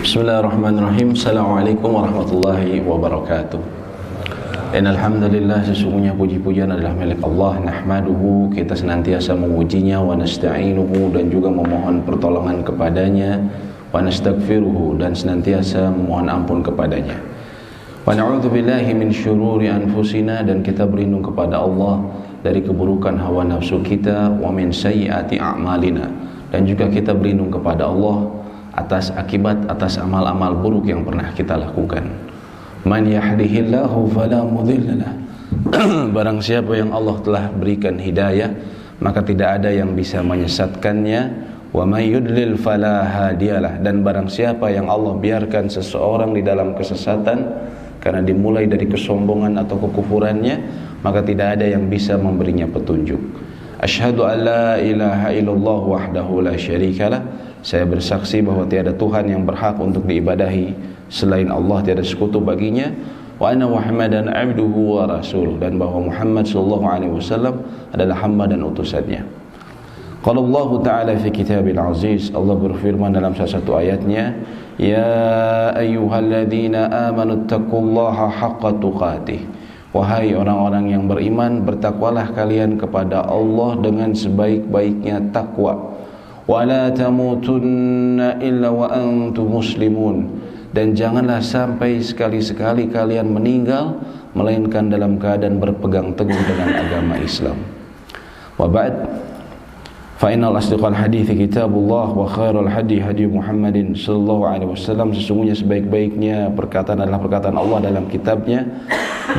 Bismillahirrahmanirrahim. Assalamualaikum warahmatullahi wabarakatuh. Innal hamdalillah, sesungguhnya puji-pujian adalah milik Allah. Nahmaduhu, kita senantiasa memujinya, wa nasta'inuhu, dan juga memohon pertolongan kepadanya, wa nastaghfiruhu, dan senantiasa memohon ampun kepadanya. Wa na'udzubillahi min syururi anfusina, dan kita berlindung kepada Allah dari keburukan hawa nafsu kita, wa min sayyiati a'malina, dan juga kita berlindung kepada Allah atas amal-amal buruk yang pernah kita lakukan. Man yahdihillahu fala mudhillalah. Barang siapa yang Allah telah berikan hidayah, maka tidak ada yang bisa menyesatkannya. Wa may yudlil fala hadiyalah. Dan barang siapa yang Allah biarkan seseorang di dalam kesesatan karena dimulai dari kesombongan atau kekufurannya, maka tidak ada yang bisa memberinya petunjuk. Asyhadu an la ilaha illallah wahdahu la syarikalah. Saya bersaksi bahwa tiada Tuhan yang berhak untuk diibadahi selain Allah, tiada sekutu baginya. Wa anna Muhammadan abduhu wa rasuluh, dan bahwa Muhammad sallallahu alaihi wasallam adalah hamba dan utusannya. Qala Allah Ta'ala fi kitabil aziz, Allah berfirman dalam salah satu ayatnya, ya ayyuhalladzina amanu taqullaha haqqa tuqatih. Wahai orang-orang yang beriman, bertakwalah kalian kepada Allah dengan sebaik-baiknya takwa. Wala tamutunna illa wa antum muslimun, dan janganlah sampai sekali-sekali kalian meninggal melainkan dalam keadaan berpegang teguh dengan agama Islam. Wa ba'd, fa innal asdaqal hadithi kitabullah wa khairul hadi hadi Muhammadin sallallahu alaihi wasallam. Sesungguhnya sebaik-baiknya perkataan adalah perkataan Allah dalam kitabnya,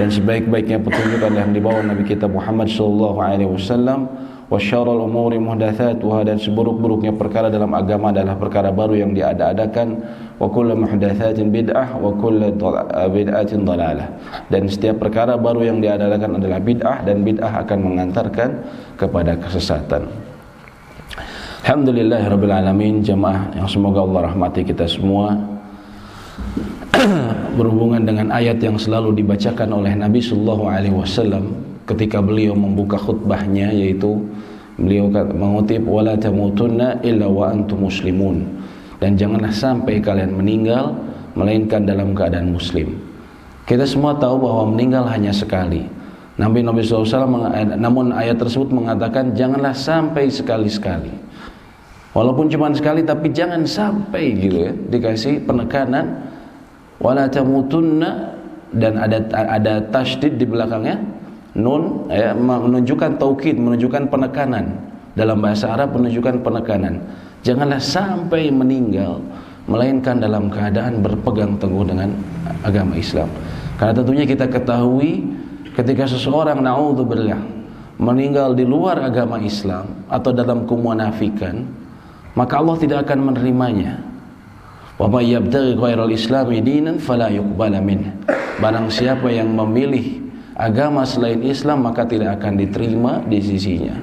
dan sebaik-baiknya petunjuk adalah yang dibawa Nabi kita Muhammad sallallahu alaihi wasallam. Wa syarrul umuri muhdatsatuha, dan seburuk-buruknya perkara dalam agama adalah perkara baru yang diada-adakan. Wa kullu muhdatsatin bid'ah wa kullu bid'atin dhalalah, dan setiap perkara baru yang diada-adakan adalah bid'ah, dan bid'ah akan mengantarkan kepada kesesatan. Alhamdulillahirabbil alamin. Jamaah yang semoga Allah rahmati kita semua, berhubungan dengan ayat yang selalu dibacakan oleh Nabi sallallahu alaihi wasallam ketika beliau membuka khutbahnya, yaitu beliau mengutip wala tamutunna illa wa antum muslimun, dan janganlah sampai kalian meninggal melainkan dalam keadaan muslim. Kita semua tahu bahwa meninggal hanya sekali. Nabi SAW, namun ayat tersebut mengatakan janganlah sampai sekali-sekali. Walaupun cuma sekali, tapi jangan sampai gitu ya, dikasih penekanan wala tamutunna, dan ada tasydid di belakangnya, nun ya, menunjukkan taukid, menunjukkan penekanan. Dalam bahasa Arab menunjukkan penekanan. Janganlah sampai meninggal melainkan dalam keadaan berpegang teguh dengan agama Islam. Karena tentunya kita ketahui ketika seseorang na'udzubillah meninggal di luar agama Islam atau dalam kemunafikan, maka Allah tidak akan menerimanya. Wa may yabtaghi ghairal islami dinan fala yuqbala minhu. Barang siapa yang memilih agama selain Islam, maka tidak akan diterima di sisinya.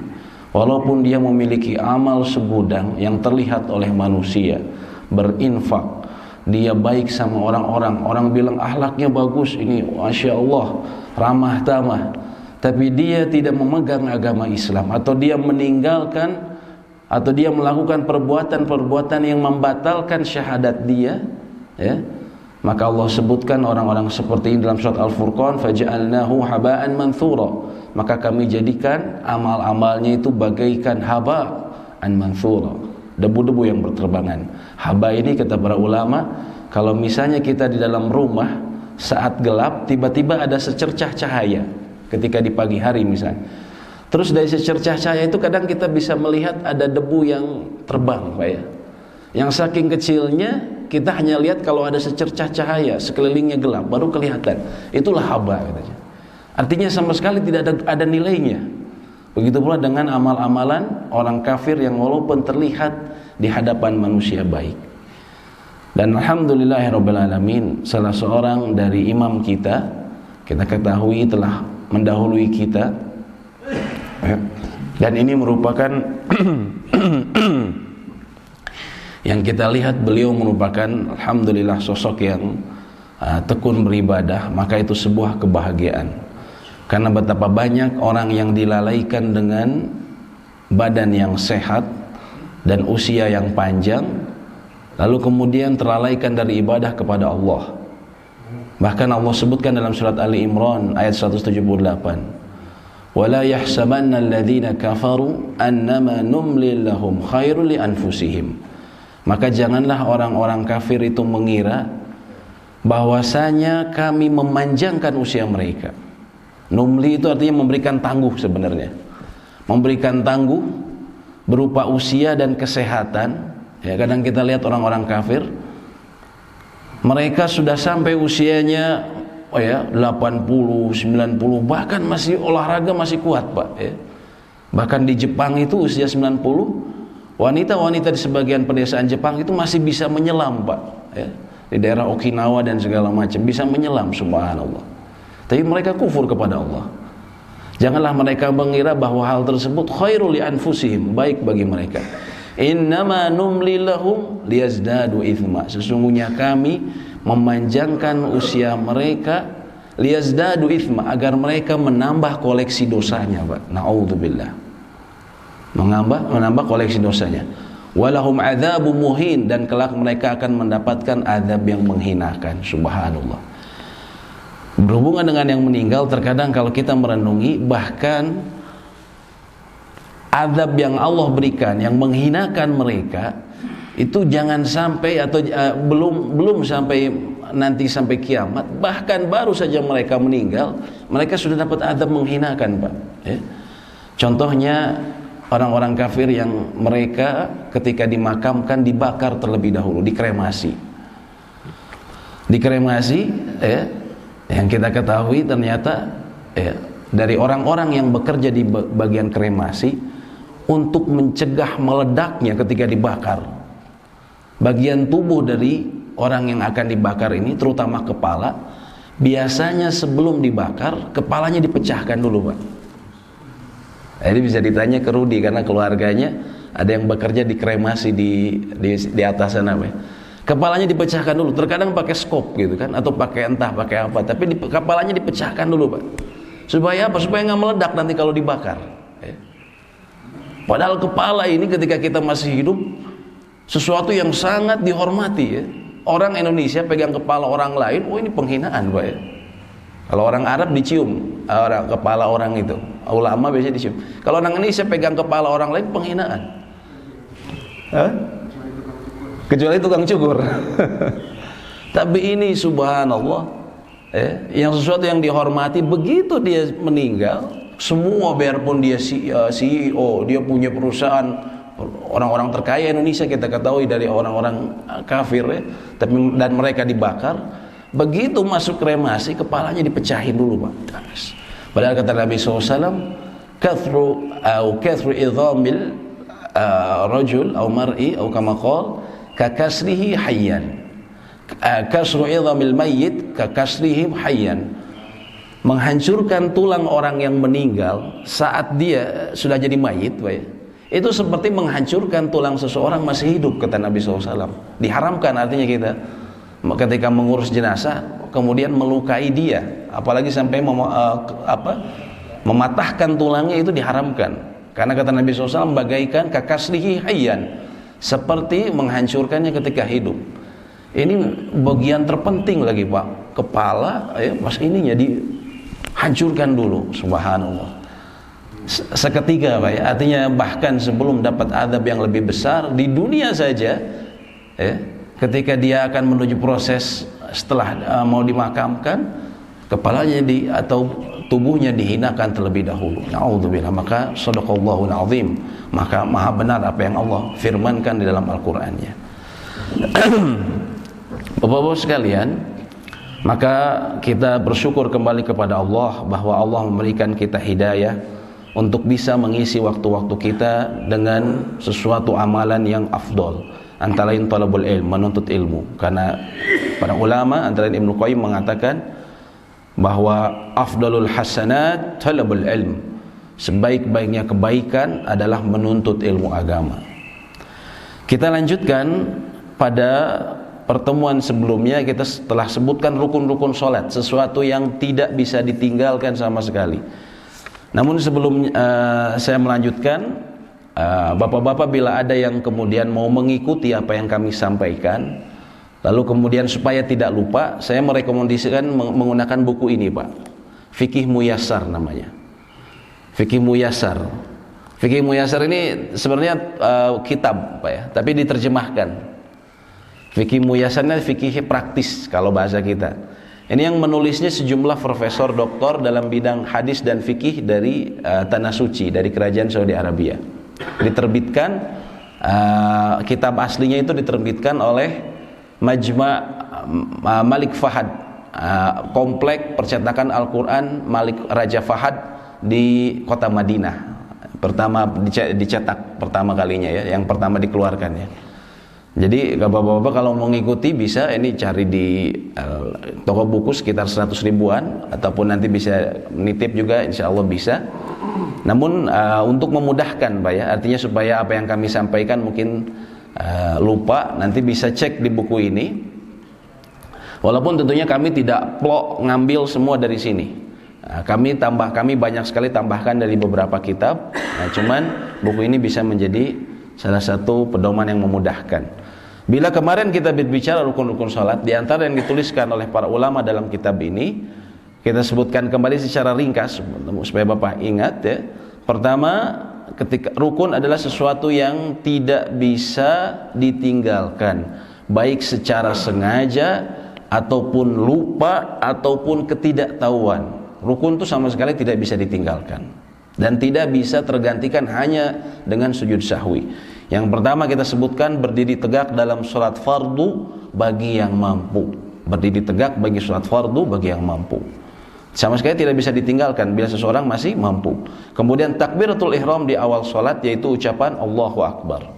Walaupun dia memiliki amal segudang yang terlihat oleh manusia, berinfak, dia baik sama orang-orang, orang bilang akhlaknya bagus, ini Masya Allah, ramah tamah, tapi dia tidak memegang agama Islam, atau dia meninggalkan, atau dia melakukan perbuatan-perbuatan yang membatalkan syahadat dia, ya, maka Allah sebutkan orang-orang seperti ini dalam surat Al-Furqan, faja'alnahu haba'an manthura, maka kami jadikan amal-amalnya itu bagaikan haba'an manthura, debu-debu yang berterbangan. Haba ini kata para ulama, kalau misalnya kita di dalam rumah saat gelap, tiba-tiba ada secercah cahaya ketika di pagi hari misalnya, terus dari secercah cahaya itu kadang kita bisa melihat ada debu yang terbang, Pak ya, yang saking kecilnya kita hanya lihat kalau ada secercah cahaya, sekelilingnya gelap, baru kelihatan. Itulah haba katanya. Artinya sama sekali tidak ada nilainya. Begitu pula dengan amal-amalan orang kafir yang walaupun terlihat di hadapan manusia baik. Dan alhamdulillahirabbil alamin, salah seorang dari imam kita ketahui telah mendahului kita. Dan ini merupakan yang kita lihat, beliau merupakan alhamdulillah sosok yang tekun beribadah, maka itu sebuah kebahagiaan. Karena betapa banyak orang yang dilalaikan dengan badan yang sehat dan usia yang panjang, lalu kemudian terlalaikan dari ibadah kepada Allah. Bahkan Allah sebutkan dalam surat Ali Imran ayat 178, wala yahsabanna alladhina kafaru annama numli lahum khairul li anfusihim. Maka janganlah orang-orang kafir itu mengira bahwasanya kami memanjangkan usia mereka. Numli itu artinya memberikan tangguh sebenarnya. Memberikan tangguh berupa usia dan kesehatan. Ya, kadang kita lihat orang-orang kafir, mereka sudah sampai usianya 80, 90, bahkan masih olahraga masih kuat, Pak, ya. Bahkan di Jepang itu usia 90, wanita-wanita di sebagian pedesaan Jepang itu masih bisa menyelam, Pak, ya. Di daerah Okinawa dan segala macam bisa menyelam, subhanallah. Tapi mereka kufur kepada Allah. Janganlah mereka mengira bahwa hal tersebut khairul li anfusihim, baik bagi mereka. Innama numli lahum liyazdadu ithma. Sesungguhnya kami memanjangkan usia mereka liyazdadu ithma, agar mereka menambah koleksi dosanya, Pak. Na'udzubillah. Menambah koleksi dosanya. Walahum adzabun muhin, dan kelak mereka akan mendapatkan azab yang menghinakan, subhanallah. Berhubungan dengan yang meninggal, terkadang kalau kita merenungi, bahkan azab yang Allah berikan yang menghinakan mereka itu jangan sampai atau belum sampai nanti sampai kiamat, bahkan baru saja mereka meninggal mereka sudah dapat azab menghinakan, Pak, ya. Contohnya orang-orang kafir yang mereka ketika dimakamkan dibakar terlebih dahulu, dikremasi, ya. Yang kita ketahui ternyata, ya, dari orang-orang yang bekerja di bagian kremasi untuk mencegah meledaknya ketika dibakar bagian tubuh dari orang yang akan dibakar ini, terutama kepala, biasanya sebelum dibakar kepalanya dipecahkan dulu, Pak. Jadi bisa ditanya ke Rudi, karena keluarganya ada yang bekerja di kremasi di atas sana, Pak. Kepalanya dipecahkan dulu, terkadang pakai skop gitu kan, atau pakai pakai apa, tapi kepalanya dipecahkan dulu, Pak. Supaya apa? Supaya nggak meledak nanti kalau dibakar, ya. Padahal kepala ini ketika kita masih hidup sesuatu yang sangat dihormati, ya. Orang Indonesia pegang kepala orang lain, ini penghinaan, Pak, ya. Kalau orang Arab dicium kepala orang itu, ulama biasanya dicium. Kalau orang Indonesia pegang kepala orang lain, penghinaan. Kecuali tukang cukur. Tapi ini subhanallah, yang sesuatu yang dihormati, begitu dia meninggal, semua biarpun dia CEO, dia punya perusahaan, orang-orang terkaya Indonesia kita ketahui dari orang-orang kafir, ya, dan mereka dibakar, begitu masuk kremasi kepalanya dipecahin dulu, Pak. Padahal kata Nabi SAW, kathru idhamil rajul au mar'i au kama qala kakasrihi hayyan, kasru idhamil mayyit kakasrihi hayyan. Menghancurkan tulang orang yang meninggal saat dia sudah jadi mayit, Pak, itu seperti menghancurkan tulang seseorang masih hidup, kata Nabi SAW. Diharamkan artinya kita ketika mengurus jenazah kemudian melukai dia, apalagi sampai mematahkan tulangnya, itu diharamkan. Karena kata Nabi SAW bagaikan kakaslihi hayyan, seperti menghancurkannya ketika hidup. Ini bagian terpenting lagi, Pak, kepala, pas ininya dihancurkan dulu, subhanallah, seketika, Pak, ya. Artinya bahkan sebelum dapat azab yang lebih besar di dunia saja, ketika dia akan menuju proses setelah mau dimakamkan, kepalanya atau tubuhnya dihinakan terlebih dahulu. Na'udzubillah. Maka shadaqallahul azim, maka maha benar apa yang Allah firmankan di dalam Al-Qur'annya. Bapak-bapak sekalian, maka kita bersyukur kembali kepada Allah bahwa Allah memberikan kita hidayah untuk bisa mengisi waktu-waktu kita dengan sesuatu amalan yang afdol, antara lain talabul ilm, menuntut ilmu. Karena para ulama antara lain Ibnu Qayyim mengatakan bahwa afdalul hasanat talabul ilm, sebaik-baiknya kebaikan adalah menuntut ilmu agama. Kita lanjutkan pada pertemuan sebelumnya, kita telah sebutkan rukun-rukun sholat, sesuatu yang tidak bisa ditinggalkan sama sekali. Namun sebelum saya melanjutkan, bapak-bapak bila ada yang kemudian mau mengikuti apa yang kami sampaikan, lalu kemudian supaya tidak lupa, saya merekomendasikan menggunakan buku ini, Pak. Fikih Muyassar namanya. Fikih Muyassar. Fikih Muyassar ini sebenarnya kitab, Pak ya, tapi diterjemahkan. Fikih Muyassar ini fikih praktis kalau bahasa kita. Ini yang menulisnya sejumlah profesor doktor dalam bidang hadis dan fikih dari Tanah Suci, dari Kerajaan Saudi Arabia. Diterbitkan, kitab aslinya itu diterbitkan oleh Majma' Malik Fahad, komplek percetakan Al-Quran Malik Raja Fahad di kota Madinah. Pertama dicetak pertama kalinya ya, yang pertama dikeluarkan ya. Jadi bapak-bapak kalau mau mengikuti bisa ini cari di toko buku sekitar 100 ribuan, ataupun nanti bisa nitip juga, insya Allah bisa. Namun untuk memudahkan Pak ya, artinya supaya apa yang kami sampaikan mungkin lupa, nanti bisa cek di buku ini. Walaupun tentunya kami tidak plok ngambil semua dari sini. Kami banyak sekali tambahkan dari beberapa kitab. Cuman buku ini bisa menjadi salah satu pedoman yang memudahkan. Bila kemarin kita berbicara rukun-rukun salat, di antara yang dituliskan oleh para ulama dalam kitab ini, kita sebutkan kembali secara ringkas supaya Bapak ingat ya. Pertama, ketika rukun adalah sesuatu yang tidak bisa ditinggalkan, baik secara sengaja ataupun lupa ataupun ketidaktahuan. Rukun itu sama sekali tidak bisa ditinggalkan dan tidak bisa tergantikan hanya dengan sujud sahwi. Yang pertama kita sebutkan berdiri tegak dalam sholat fardu bagi yang mampu. Berdiri tegak bagi sholat fardu bagi yang mampu. Sama sekali tidak bisa ditinggalkan bila seseorang masih mampu. Kemudian takbiratul ihram di awal sholat, yaitu ucapan Allahu Akbar.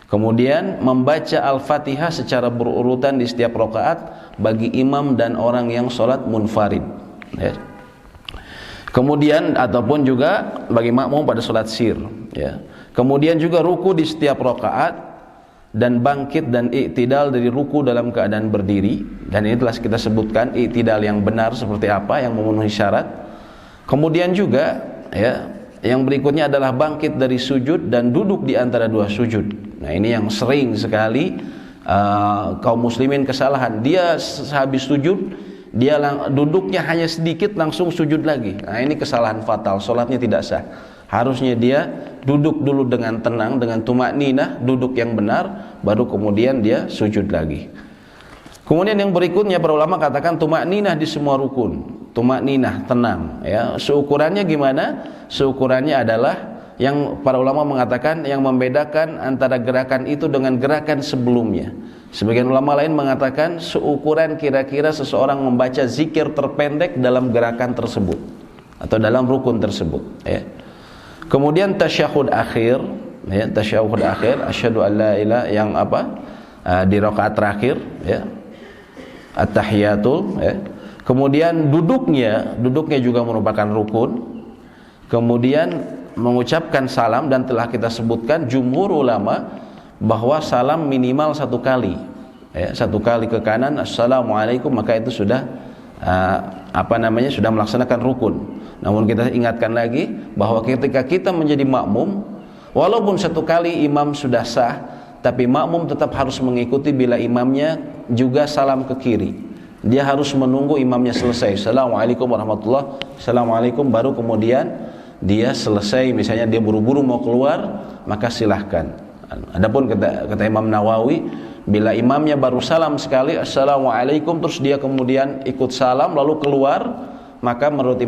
Kemudian membaca Al-Fatihah secara berurutan di setiap rakaat bagi imam dan orang yang sholat munfarid ya. Kemudian ataupun juga bagi makmum pada sholat sir ya. Kemudian juga ruku di setiap rakaat dan bangkit dan i'tidal dari ruku dalam keadaan berdiri, dan ini telah kita sebutkan i'tidal yang benar seperti apa yang memenuhi syarat. Kemudian juga ya, yang berikutnya adalah bangkit dari sujud dan duduk di antara dua sujud. Nah, ini yang sering sekali kaum muslimin kesalahan. Dia sehabis sujud, dia duduknya hanya sedikit langsung sujud lagi. Nah, ini kesalahan fatal, salatnya tidak sah. Harusnya dia duduk dulu dengan tenang, dengan tumakninah, duduk yang benar, baru kemudian dia sujud lagi. Kemudian yang berikutnya para ulama katakan tumakninah di semua rukun. Tumakninah, tenang ya. Seukurannya gimana? Seukurannya adalah yang para ulama mengatakan yang membedakan antara gerakan itu dengan gerakan sebelumnya. Sebagian ulama lain mengatakan seukuran kira-kira seseorang membaca zikir terpendek dalam gerakan tersebut atau dalam rukun tersebut ya. Kemudian tasyahud akhir ya, tasyahud akhir asyhadu alla ilaha yang di rakaat terakhir ya, at-tahiyatul ya. Kemudian duduknya juga merupakan rukun. Kemudian mengucapkan salam, dan telah kita sebutkan jumhur ulama bahwa salam minimal satu kali ya, satu kali ke kanan assalamualaikum, maka itu sudah sudah melaksanakan rukun. Namun kita ingatkan lagi bahwa ketika kita menjadi makmum, walaupun satu kali imam sudah sah, tapi makmum tetap harus mengikuti bila imamnya juga salam ke kiri. Dia harus menunggu imamnya selesai. Assalamualaikum warahmatullahi wabarakatuh. Assalamualaikum, baru kemudian dia selesai. Misalnya dia buru-buru mau keluar, maka silahkan. Adapun kata Imam Nawawi, bila imamnya baru salam sekali assalamualaikum, terus dia kemudian ikut salam lalu keluar, maka menurut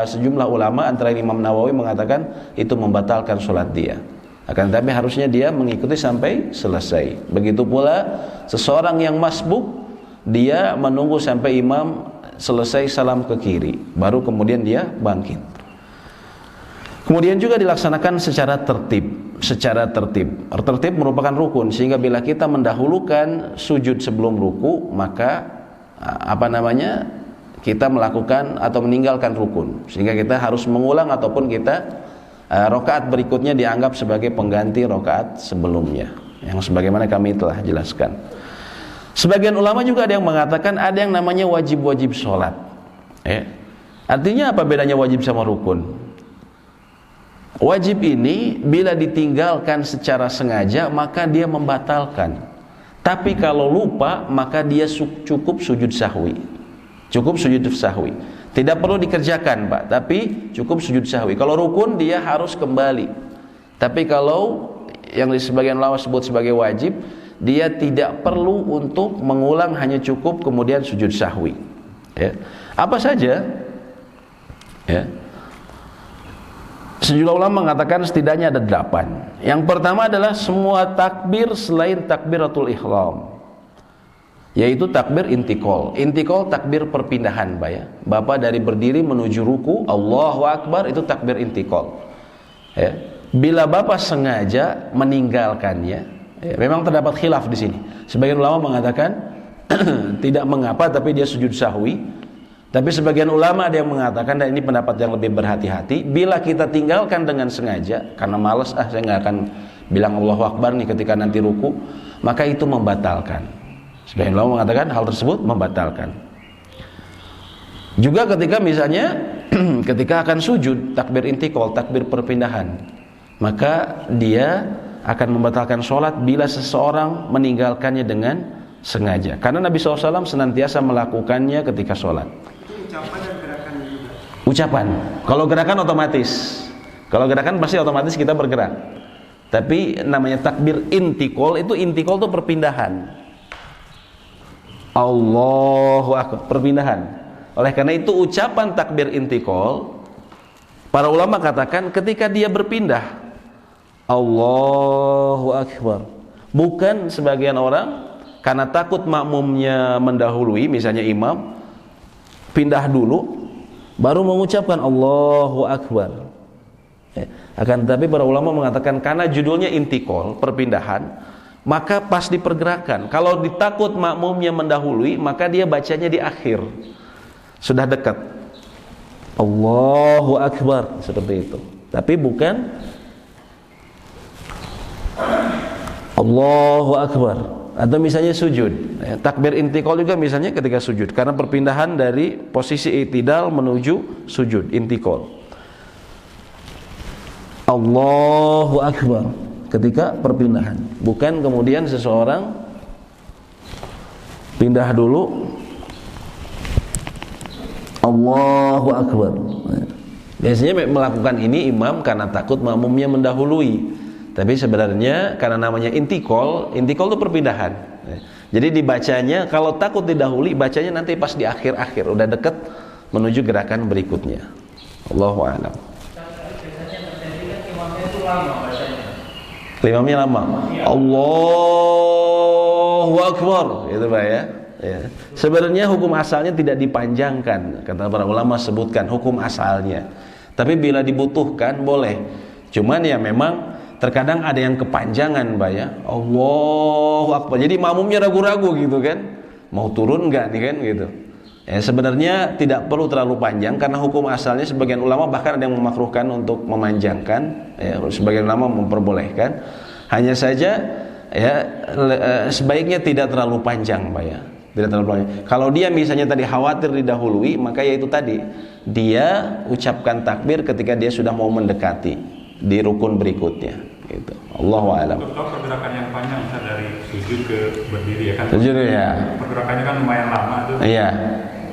sejumlah ulama antara Imam Nawawi mengatakan itu membatalkan sholat dia. Akan tetapi harusnya dia mengikuti sampai selesai. Begitu pula seseorang yang masbuk, dia menunggu sampai imam selesai salam ke kiri, baru kemudian dia bangkit. Kemudian juga dilaksanakan secara tertib. Tertib merupakan rukun, sehingga bila kita mendahulukan sujud sebelum ruku, maka kita melakukan atau meninggalkan rukun, sehingga kita harus mengulang ataupun kita rakaat berikutnya dianggap sebagai pengganti rakaat sebelumnya, yang sebagaimana kami telah jelaskan. Sebagian ulama juga ada yang mengatakan ada yang namanya wajib-wajib sholat. Artinya apa bedanya wajib sama rukun? Wajib ini bila ditinggalkan secara sengaja maka dia membatalkan. Tapi kalau lupa maka dia cukup sujud sahwi. Cukup sujud sahwi. Tidak perlu dikerjakan, Pak, tapi cukup sujud sahwi. Kalau rukun dia harus kembali. Tapi kalau yang di sebagian ulama sebut sebagai wajib, dia tidak perlu untuk mengulang, hanya cukup kemudian sujud sahwi. Ya. Apa saja? Ya. Sejumlah ulama mengatakan setidaknya ada 8. Yang pertama adalah semua takbir selain takbiratul ihram, yaitu takbir intikal. Intikal takbir perpindahan, Pak, ya. Bapak dari berdiri menuju ruku, Allahu Akbar, itu takbir intikal. Ya. Bila Bapak sengaja meninggalkannya, ya, memang terdapat khilaf di sini. Sebagian ulama mengatakan tidak mengapa, tapi dia sujud sahwi. Tapi sebagian ulama ada yang mengatakan, dan ini pendapat yang lebih berhati-hati, bila kita tinggalkan dengan sengaja karena malas, saya nggak akan bilang Allahu Akbar nih ketika nanti ruku, maka itu membatalkan. Sebagian ulama mengatakan hal tersebut membatalkan. Juga ketika misalnya ketika akan sujud, takbir intikal, takbir perpindahan, maka dia akan membatalkan sholat bila seseorang meninggalkannya dengan sengaja. Karena Nabi SAW senantiasa melakukannya ketika sholat. Ucapan dan gerakan juga. Ucapan. Kalau gerakan otomatis. Kalau gerakan pasti otomatis kita bergerak. Tapi namanya takbir intikal, itu intikal itu perpindahan. Allahu Akbar, perpindahan. Oleh karena itu ucapan takbir intikal, para ulama katakan ketika dia berpindah, Allahu Akbar. Bukan sebagian orang karena takut makmumnya mendahului, misalnya imam, pindah dulu baru mengucapkan Allahu Akbar. Akan tetapi para ulama mengatakan karena judulnya intikal, perpindahan, maka pas di pergerakan. Kalau ditakut makmumnya mendahului, maka dia bacanya di akhir, sudah dekat, Allahu Akbar, seperti itu. Tapi bukan Allahu Akbar. Atau misalnya sujud, takbir intikal juga misalnya ketika sujud, karena perpindahan dari posisi i'tidal menuju sujud, intikal. Allahu Akbar ketika perpindahan, bukan kemudian seseorang pindah dulu Allahu Akbar. Biasanya melakukan ini imam karena takut makmumnya mendahului. Tapi sebenarnya karena namanya intikal, intikal itu perpindahan. Jadi dibacanya kalau takut didahului, bacanya nanti pas di akhir-akhir, udah dekat menuju gerakan berikutnya. Allahu a'lam. Imamnya lama. Allahu Akbar, itu Pak, ya. Ya. Sebenarnya hukum asalnya tidak dipanjangkan, kata para ulama sebutkan hukum asalnya. Tapi bila dibutuhkan boleh. Cuman ya memang terkadang ada yang kepanjangan, Pak, ya. Allahu Akbar. Jadi makmumnya ragu-ragu gitu kan. Mau turun enggak nih kan gitu. Ya, sebenarnya tidak perlu terlalu panjang karena hukum asalnya sebagian ulama bahkan ada yang memakruhkan untuk memanjangkan, ya, sebagian ulama memperbolehkan. Hanya saja ya sebaiknya tidak terlalu panjang, Pak, ya. Tidak terlalu panjang. Kalau dia misalnya tadi khawatir didahului, maka ya itu tadi, dia ucapkan takbir ketika dia sudah mau mendekati di rukun berikutnya, gitu. Allahu a'lam. Untuk pergerakan yang panjang bisa dari sujud ke berdiri, ya kan? Sujud, ya. Pergerakannya kan lumayan lama tuh. Iya.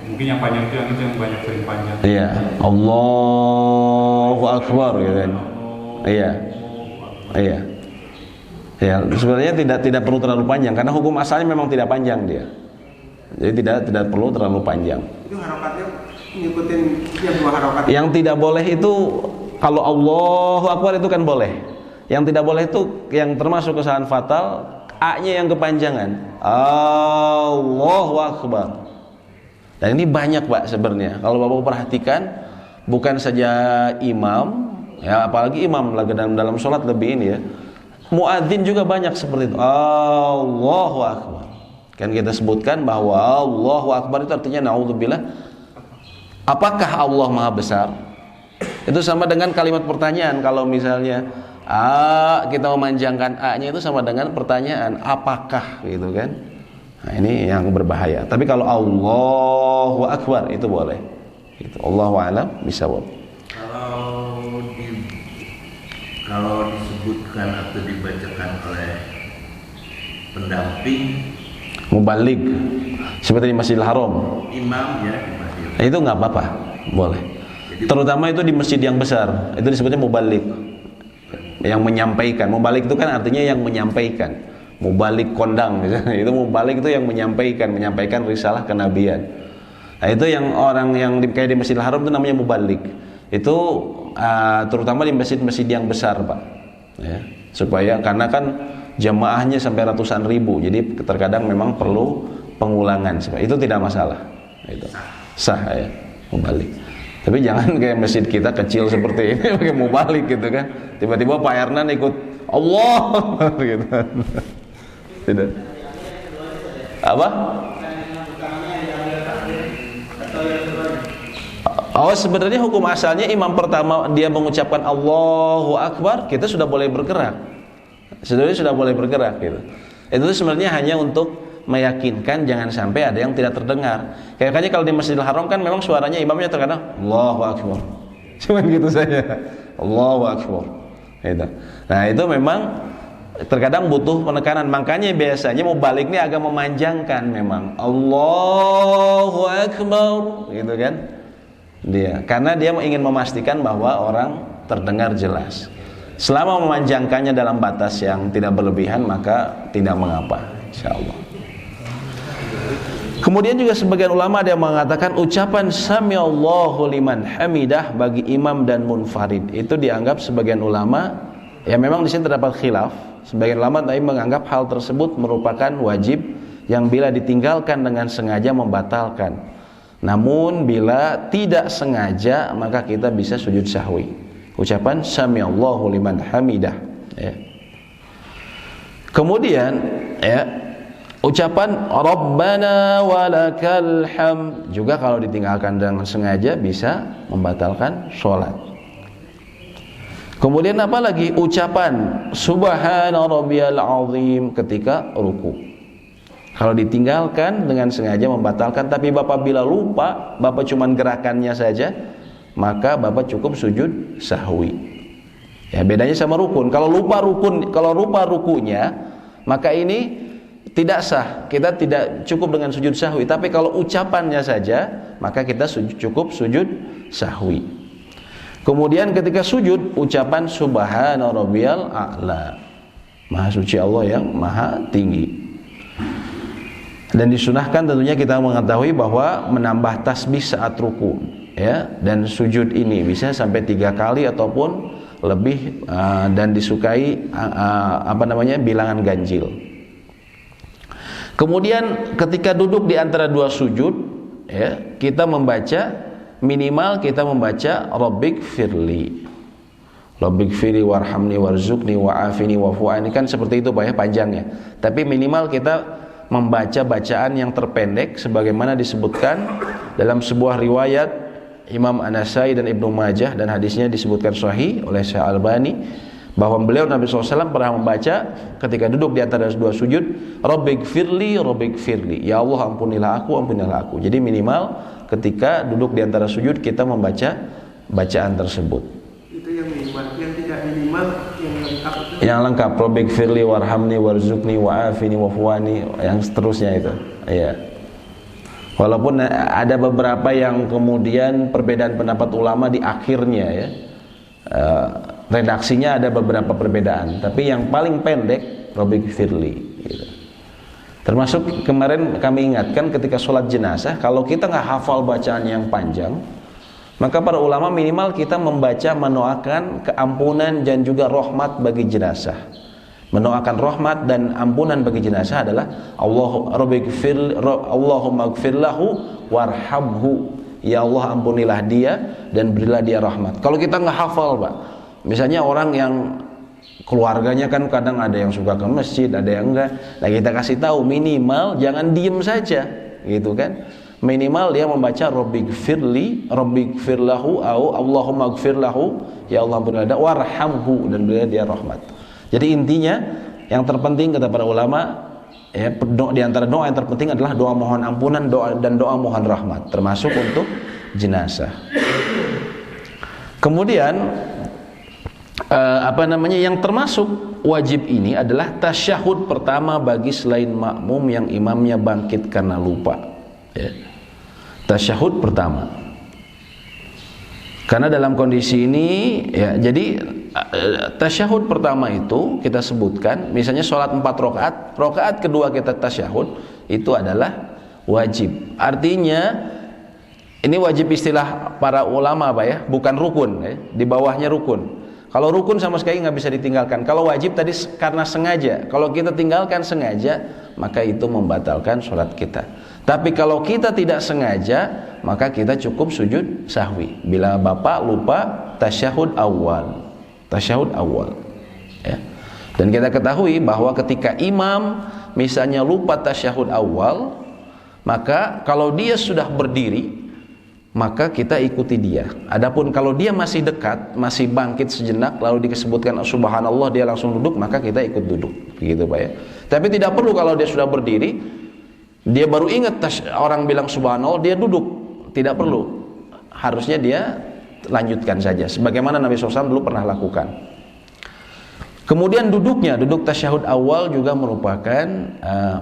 Mungkin yang panjang itu yang banyak sering panjang. Iya. Allahu Akbar, gitu kan. Iya. Iya. Ya, sebenarnya tidak perlu terlalu panjang karena hukum asalnya memang tidak panjang dia. Jadi tidak perlu terlalu panjang. Itu harokatnya ngikutin yang 2 harokat. Yang tidak boleh itu kalau Allahu Akbar itu kan boleh. Yang tidak boleh itu yang termasuk kesalahan fatal, A-nya yang kepanjangan. Allahu Akbar. Dan ini banyak, Pak, sebenarnya. Kalau Bapak perhatikan, bukan saja imam, ya apalagi imam lagi dalam sholat lebih ini ya. Muadzin juga banyak seperti itu. Allahu Akbar. Kan kita sebutkan bahwa Allahu Akbar itu artinya naudzubillah. Apakah Allah Maha Besar? Itu sama dengan kalimat pertanyaan. Kalau misalnya kita memanjangkan A-nya itu sama dengan pertanyaan apakah, gitu kan. Nah, ini yang berbahaya. Tapi kalau Allahu Akbar itu boleh. Itu Allahu a'lam bishawab. Kalau Kalau disebutkan atau dibacakan oleh pendamping Mubalig seperti di Masjidil Haram, imam ya di masjid. itu nggak apa-apa, boleh. Terutama itu di masjid yang besar, itu disebutnya mubalig, yang menyampaikan. Mubalig itu kan artinya yang menyampaikan. Mubalig kondang misalnya, itu mubalig itu yang menyampaikan risalah kenabian. Nah, itu yang orang yang kayak di Masjidil Haram itu namanya mubalig. Itu terutama di masjid-masjid yang besar, Pak. Ya, supaya karena kan jamaahnya sampai ratusan ribu, jadi terkadang memang perlu pengulangan. Itu tidak masalah. Itu sah ya, mubalik. Tapi jangan kayak masjid kita kecil seperti ini pakai mubalik gitu kan. Tiba-tiba Pak Ernan ikut Allah gitu. Tidak. Apa? Oh, sebenarnya hukum asalnya imam pertama dia mengucapkan Allahu Akbar, kita sudah boleh bergerak. Sebenarnya sudah boleh bergerak gitu. Itu sebenarnya hanya untuk meyakinkan jangan sampai ada yang tidak terdengar. Kayaknya kalau di Masjidil Haram kan memang suaranya imamnya terkadang Allahu Akbar. Cuman gitu saja. Allahu Akbar. Gitu. Nah, itu memang terkadang butuh penekanan. Makanya biasanya mau balik ini agak memanjangkan memang. Allahu Akbar gitu kan. Dia karena dia ingin memastikan bahwa orang terdengar jelas. Selama memanjangkannya dalam batas yang tidak berlebihan maka tidak mengapa, insyaallah. Kemudian juga sebagian ulama ada yang mengatakan ucapan samiallahu liman hamidah bagi imam dan munfarid itu dianggap sebagian ulama, ya memang di sini terdapat khilaf. Sebagian ulama tapi menganggap hal tersebut merupakan wajib yang bila ditinggalkan dengan sengaja membatalkan. Namun bila tidak sengaja maka kita bisa sujud sahwi. Ucapan samiallahu liman hamidah ya. Kemudian ya ucapan rabbana walakal hamd juga kalau ditinggalkan dengan sengaja bisa membatalkan sholat. Kemudian apa lagi? Ucapan subhana rabbiyal azim ketika ruku. Kalau ditinggalkan dengan sengaja membatalkan, tapi Bapak bila lupa, Bapak cuman gerakannya saja, maka Bapak cukup sujud sahwi. Ya, bedanya sama rukun. Kalau lupa rukunya, maka ini tidak sah. Kita tidak cukup dengan sujud sahwi. Tapi kalau ucapannya saja, maka kita cukup sujud sahwi. Kemudian ketika sujud, ucapan subhana rabbiyal a'la. Maha suci Allah yang maha tinggi. Dan disunahkan tentunya kita mengetahui bahwa menambah tasbih saat ruku ya, dan sujud ini bisa sampai 3 kali ataupun lebih dan disukai bilangan ganjil. Kemudian ketika duduk di antara dua sujud ya, kita membaca minimal kita membaca Rabbik firli. Rabbik firli warhamni warzuqni wa'afini wa'fu'ani, kan seperti itu Pak ya panjangnya. Tapi minimal kita membaca bacaan yang terpendek sebagaimana disebutkan dalam sebuah riwayat Imam An-Nasai dan Ibnu Majah, dan hadisnya disebutkan sahih oleh Syekh Albani bahwa beliau Nabi SAW pernah membaca ketika duduk di antara dua sujud Rabbik firli, ya Allah ampunilah aku. Jadi minimal ketika duduk di antara sujud kita membaca bacaan tersebut. Itu yang minimal, yang tidak minimal yang lengkap itu. Yang lengkap Rabbik firli warhamni warzuqni wa'afini wa'fu'ani, yang seterusnya itu. Iya. Walaupun ada beberapa yang kemudian perbedaan pendapat ulama di akhirnya ya. Redaksinya ada beberapa perbedaan, tapi yang paling pendek Rabbik firli gitu. Termasuk kemarin kami ingatkan ketika sholat jenazah, kalau kita nggak hafal bacaan yang panjang, maka para ulama minimal kita membaca mendoakan keampunan dan juga rahmat bagi jenazah. Mendoakan rahmat dan ampunan bagi jenazah adalah Allahumma gfir lahu warhamhu, ya Allah ampunilah dia dan berilah dia rahmat. Kalau kita nggak hafal Pak, misalnya orang yang keluarganya kan kadang ada yang suka ke masjid, ada yang enggak. Nah kita kasih tahu minimal jangan diem saja, gitu kan? Minimal dia membaca Rabbik firlahu atau Allahumma gfir lahu, ya Allah ampunilah dia warhamhu dan berilah dia rahmat. Jadi intinya yang terpenting kata para ulama ya, di antara doa yang terpenting adalah doa mohon ampunan dan doa mohon rahmat, termasuk untuk jenazah. Kemudian Yang termasuk wajib ini adalah tasyahud pertama bagi selain makmum yang imamnya bangkit karena lupa, ya. Tasyahud pertama. Karena dalam kondisi ini, ya, jadi tasyahud pertama itu kita sebutkan, misalnya sholat 4 rakaat, rakaat kedua kita tasyahud, itu adalah wajib. Artinya ini wajib istilah para ulama, Pak, ya, bukan rukun, ya. Di bawahnya rukun. Kalau rukun sama sekali nggak bisa ditinggalkan. Kalau wajib tadi karena sengaja. Kalau kita tinggalkan sengaja, maka itu membatalkan sholat kita. Tapi kalau kita tidak sengaja, maka kita cukup sujud sahwi. Bila bapak lupa tasyahud awal, ya. Dan kita ketahui bahwa ketika imam misalnya lupa tasyahud awal, maka kalau dia sudah berdiri, maka kita ikuti dia. Adapun kalau dia masih dekat, masih bangkit sejenak, lalu disebutkan subhanallah, dia langsung duduk, maka kita ikut duduk, begitu, Pak, ya. Tapi tidak perlu kalau dia sudah berdiri, dia baru ingat orang bilang subhanallah, dia duduk, tidak perlu. Harusnya dia lanjutkan saja, sebagaimana Nabi SAW dulu pernah lakukan. Kemudian duduk tasyahud awal juga merupakan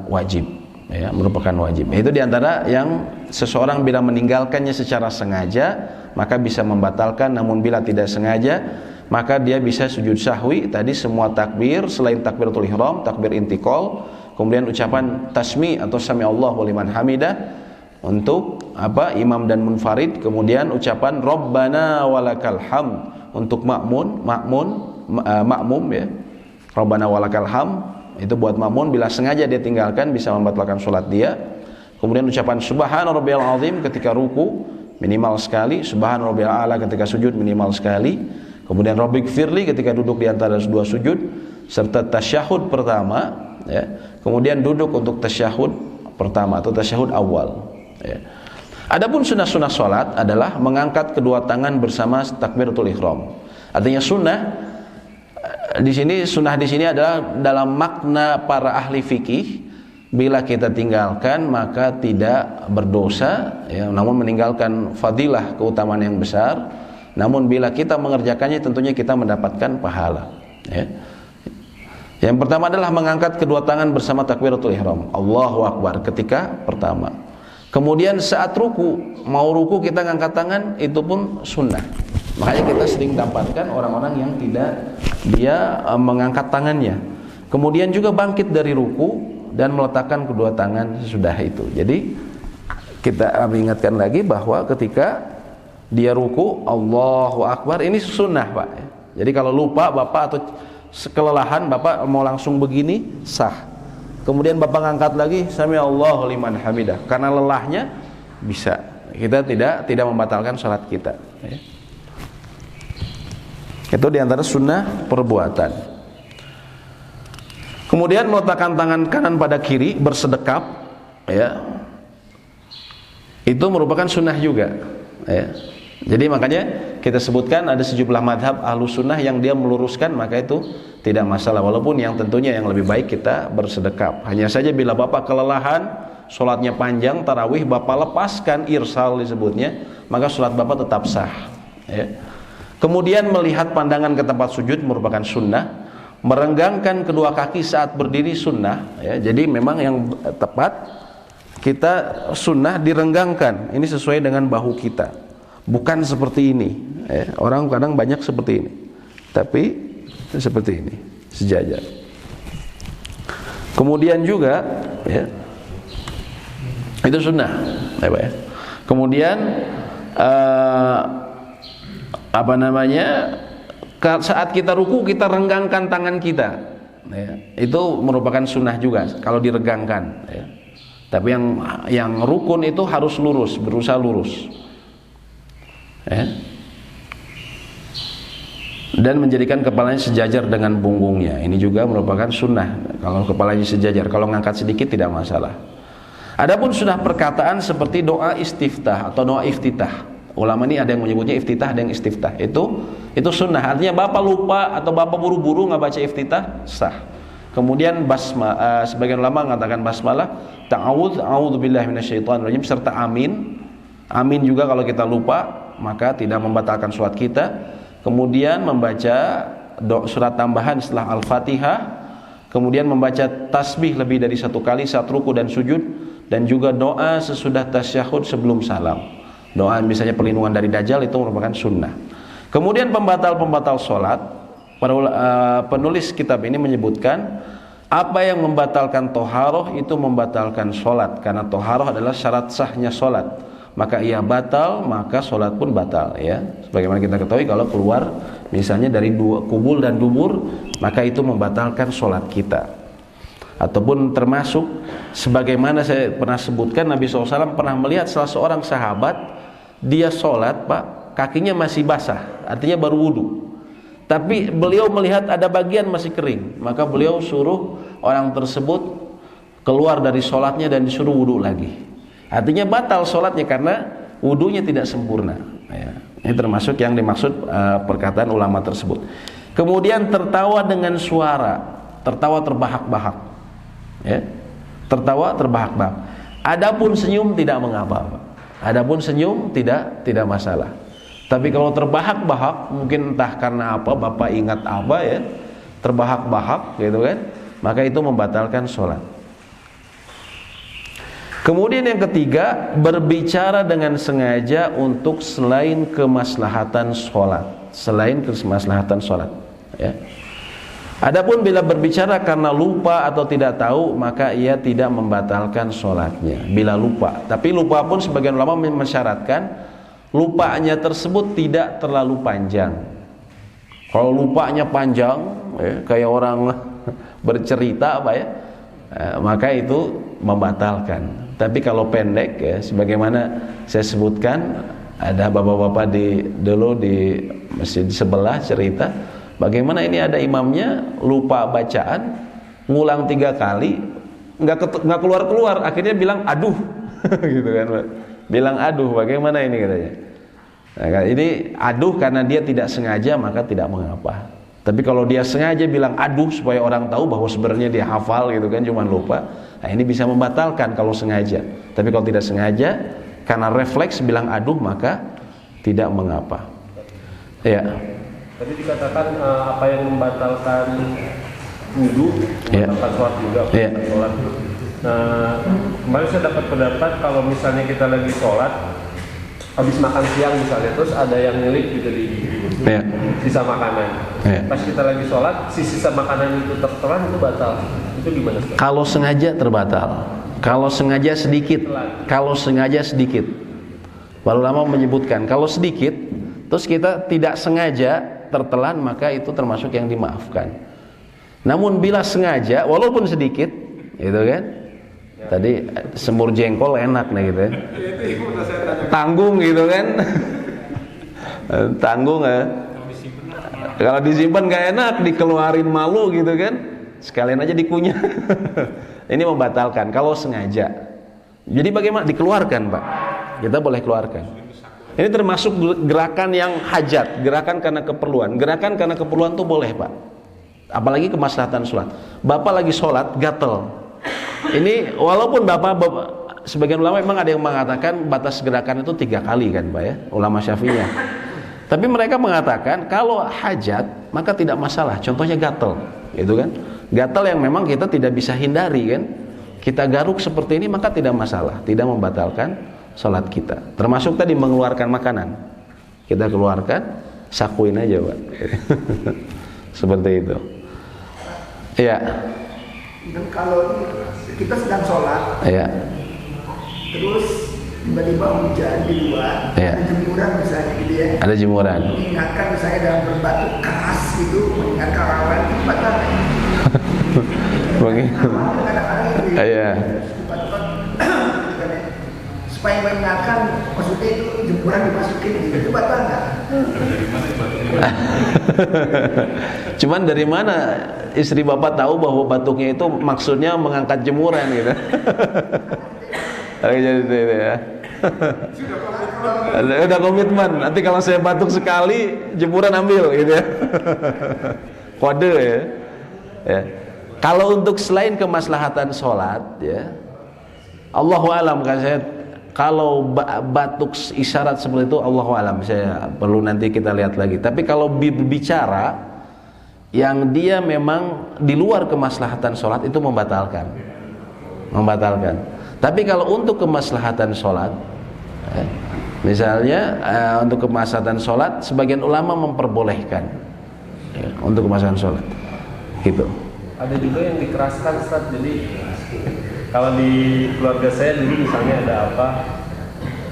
wajib, ya, merupakan wajib. Itu diantara yang seseorang bila meninggalkannya secara sengaja maka bisa membatalkan, namun bila tidak sengaja maka dia bisa sujud sahwi. Tadi semua takbir selain takbiratul ihram, takbir intiqal, kemudian ucapan tasmi atau sami Allahu liman hamidah untuk imam dan munfarid, kemudian ucapan Rabbana walakal hamd untuk makmum, ya. Rabbana walakal hamd itu buat makmum, bila sengaja dia tinggalkan bisa membatalkan sholat dia. Kemudian ucapan subhana rabbiyal azim ketika ruku minimal sekali, subhana rabbiyal a'la ketika sujud minimal sekali. Kemudian rabbighfirli ketika duduk di antara dua sujud, serta tasyahud pertama, ya. Kemudian duduk untuk tasyahud pertama atau tasyahud awal, ya. Adapun sunnah-sunnah salat adalah mengangkat kedua tangan bersama takbiratul ihram. Artinya sunnah di sini adalah dalam makna para ahli fikih, bila kita tinggalkan maka tidak berdosa, ya, namun meninggalkan fadilah, keutamaan yang besar. Namun bila kita mengerjakannya tentunya kita mendapatkan pahala, ya. Yang pertama adalah mengangkat kedua tangan bersama takbiratul ihram, Allahu Akbar ketika pertama. Kemudian saat mau ruku kita ngangkat tangan, itu pun sunnah. Makanya kita sering dapatkan orang-orang yang tidak dia mengangkat tangannya. Kemudian juga bangkit dari ruku dan meletakkan kedua tangan sesudah itu. Jadi kita ingatkan lagi bahwa ketika dia ruku Allahu Akbar, ini sunnah, Pak. Jadi kalau lupa Bapak atau kelelahan Bapak mau langsung begini, sah. Kemudian Bapak ngangkat lagi sami Allahu liman hamidah, karena lelahnya bisa. Kita tidak membatalkan salat kita, ya. Itu diantara sunnah perbuatan. Kemudian meletakkan tangan kanan pada kiri bersedekap, ya, itu merupakan sunnah juga, ya. Jadi makanya kita sebutkan ada sejumlah madhab ahlu sunnah yang dia meluruskan, maka itu tidak masalah. Walaupun yang tentunya yang lebih baik kita bersedekap. Hanya saja bila Bapak kelelahan, sholatnya panjang, tarawih, Bapak lepaskan, irsal disebutnya, maka sholat Bapak tetap sah, ya. Kemudian melihat pandangan ke tempat sujud merupakan sunnah. Merenggangkan kedua kaki saat berdiri sunnah, ya. Jadi memang yang tepat kita sunnah direnggangkan. Ini sesuai dengan bahu kita, bukan seperti ini, ya. Orang kadang banyak seperti ini, tapi seperti ini sejajar. Kemudian juga, ya, itu sunnah, ya, Pak, ya. Kemudian saat kita ruku kita renggangkan tangan kita, ya. Itu merupakan sunnah juga kalau diregangkan, ya. Tapi yang rukun itu harus lurus, berusaha lurus, ya. Dan menjadikan kepalanya sejajar dengan punggungnya. Ini juga merupakan sunnah. Kalau kepalanya sejajar, kalau ngangkat sedikit tidak masalah. Adapun sunnah perkataan seperti doa istiftah atau doa iftitah. Ulama ini ada yang menyebutnya iftitah, ada yang istiftah. Itu sunnah. Artinya Bapak lupa atau Bapak buru-buru nggak baca iftitah, sah. Kemudian sebagian ulama mengatakan basmalah, ta'awudz, a'udzubillahi minasyaitonirrajim, serta amin. Amin juga kalau kita lupa, maka tidak membatalkan sholat kita. Kemudian membaca surat tambahan setelah Al-Fatihah, kemudian membaca tasbih lebih dari 1 kali saat ruku dan sujud, dan juga doa sesudah tasyahud sebelum salam. Doa misalnya perlindungan dari Dajjal itu merupakan sunnah. Kemudian pembatal-pembatal sholat, para penulis kitab ini menyebutkan apa yang membatalkan toharoh itu membatalkan sholat, karena toharoh adalah syarat sahnya sholat. Maka ia batal, maka sholat pun batal, ya. Sebagaimana kita ketahui kalau keluar misalnya dari kubul dan dubur, maka itu membatalkan sholat kita. Ataupun termasuk sebagaimana saya pernah sebutkan, Nabi SAW pernah melihat salah seorang sahabat, dia sholat Pak, kakinya masih basah, artinya baru wudu. Tapi beliau melihat ada bagian masih kering, maka beliau suruh orang tersebut keluar dari sholatnya dan disuruh wudu lagi. Artinya batal sholatnya karena wudunya tidak sempurna, ya. Ini termasuk yang dimaksud perkataan ulama tersebut. Kemudian tertawa dengan suara, tertawa terbahak-bahak, ya. Tertawa terbahak-bahak. Adapun senyum tidak mengapa. Adapun senyum tidak masalah. Tapi kalau terbahak-bahak, mungkin entah karena apa, Bapak ingat apa, ya, terbahak-bahak gitu kan, maka itu membatalkan sholat. Kemudian yang ketiga, berbicara dengan sengaja untuk selain kemaslahatan sholat, ya. Adapun bila berbicara karena lupa atau tidak tahu, maka ia tidak membatalkan sholatnya bila lupa. Tapi lupa pun sebagian ulama mensyaratkan lupanya tersebut tidak terlalu panjang. Kalau lupanya panjang, ya, kayak orang bercerita apa ya, maka itu membatalkan. Tapi kalau pendek, ya, sebagaimana saya sebutkan, ada bapak-bapak dulu di masjid sebelah cerita bagaimana ini ada imamnya lupa bacaan, ngulang 3 kali, nggak keluar, akhirnya bilang aduh, gitu kan, Pak. Bilang aduh, bagaimana ini katanya. Nah, ini aduh karena dia tidak sengaja, maka tidak mengapa. Tapi kalau dia sengaja bilang aduh supaya orang tahu bahwa sebenarnya dia hafal gitu kan, cuman lupa, nah ini bisa membatalkan kalau sengaja. Tapi kalau tidak sengaja karena refleks bilang aduh, maka tidak mengapa. Ya. Tadi dikatakan apa yang membatalkan wudu, membatalkan sholat juga, sholat. Nah, kemarin saya dapat pendapat kalau misalnya kita lagi sholat, habis makan siang misalnya, terus ada yang ngelik gitu di sisa makanan. Pas kita lagi sholat, si sisa makanan itu tertelan, itu batal. Itu gimana? Kalau sengaja terbatal. Kalau sengaja sedikit. Para ulama menyebutkan kalau sedikit, terus kita tidak sengaja tertelan, maka itu termasuk yang dimaafkan. Namun bila sengaja, walaupun sedikit, gitu kan? Tadi semur jengkol enak nih gitu ya. Tanggung gitu kan. Tanggung ya. Kalau disimpan gak enak, dikeluarin malu gitu kan. Sekalian aja dikunyah. Ini membatalkan kalau sengaja. Jadi bagaimana? Dikeluarkan, Pak. Kita boleh keluarkan. Ini termasuk gerakan yang hajat, gerakan karena keperluan. Gerakan karena keperluan tuh boleh, Pak. Apalagi kemaslahatan sholat. Bapak lagi sholat gatel. Ini walaupun bapak sebagian ulama memang ada yang mengatakan batas gerakan itu 3 kali kan, Pak ya, ulama Syafi'iyah. Tapi mereka mengatakan kalau hajat maka tidak masalah. Contohnya gatel, gitu kan? Gatel yang memang kita tidak bisa hindari kan? Kita garuk seperti ini maka tidak masalah, tidak membatalkan sholat kita. Termasuk tadi mengeluarkan makanan, kita keluarkan, sakuin aja, Pak. Seperti itu. Iya. Dan kalau kita sedang sholat, iya, terus tiba-tiba hujan di luar, iya, ada jemuran misalnya gitu ya. Ada jemuran. Mengingatkan misalnya dalam berbatuk keras gitu, mengingatkan orang itu batal. Begitu. Kadang-kadang gitu ya. Iya. Supaya mengingatkan, maksudnya itu jemuran dimasukin gitu, itu batal nggak? Cuman dari mana istri bapak tahu bahwa batuknya itu maksudnya mengangkat jemuran gitu? Jadi itu ya. Udah komitmen. Nanti kalau saya batuk sekali, jemuran ambil gitu ya. Kode ya. Ya. Kalau untuk selain kemaslahatan sholat, ya, Allahu a'lam kan saya. Kalau batuk isyarat seperti itu, Allahu a'lam, saya perlu nanti kita lihat lagi. Tapi kalau bicara yang dia memang di luar kemaslahatan sholat itu membatalkan. Tapi kalau untuk kemaslahatan sholat, misalnya untuk kemaslahatan sholat, sebagian ulama memperbolehkan untuk kemaslahatan sholat, gitu. Ada juga yang dikeraskan, Ustaz. Jadi kalau di keluarga saya dulu misalnya ada apa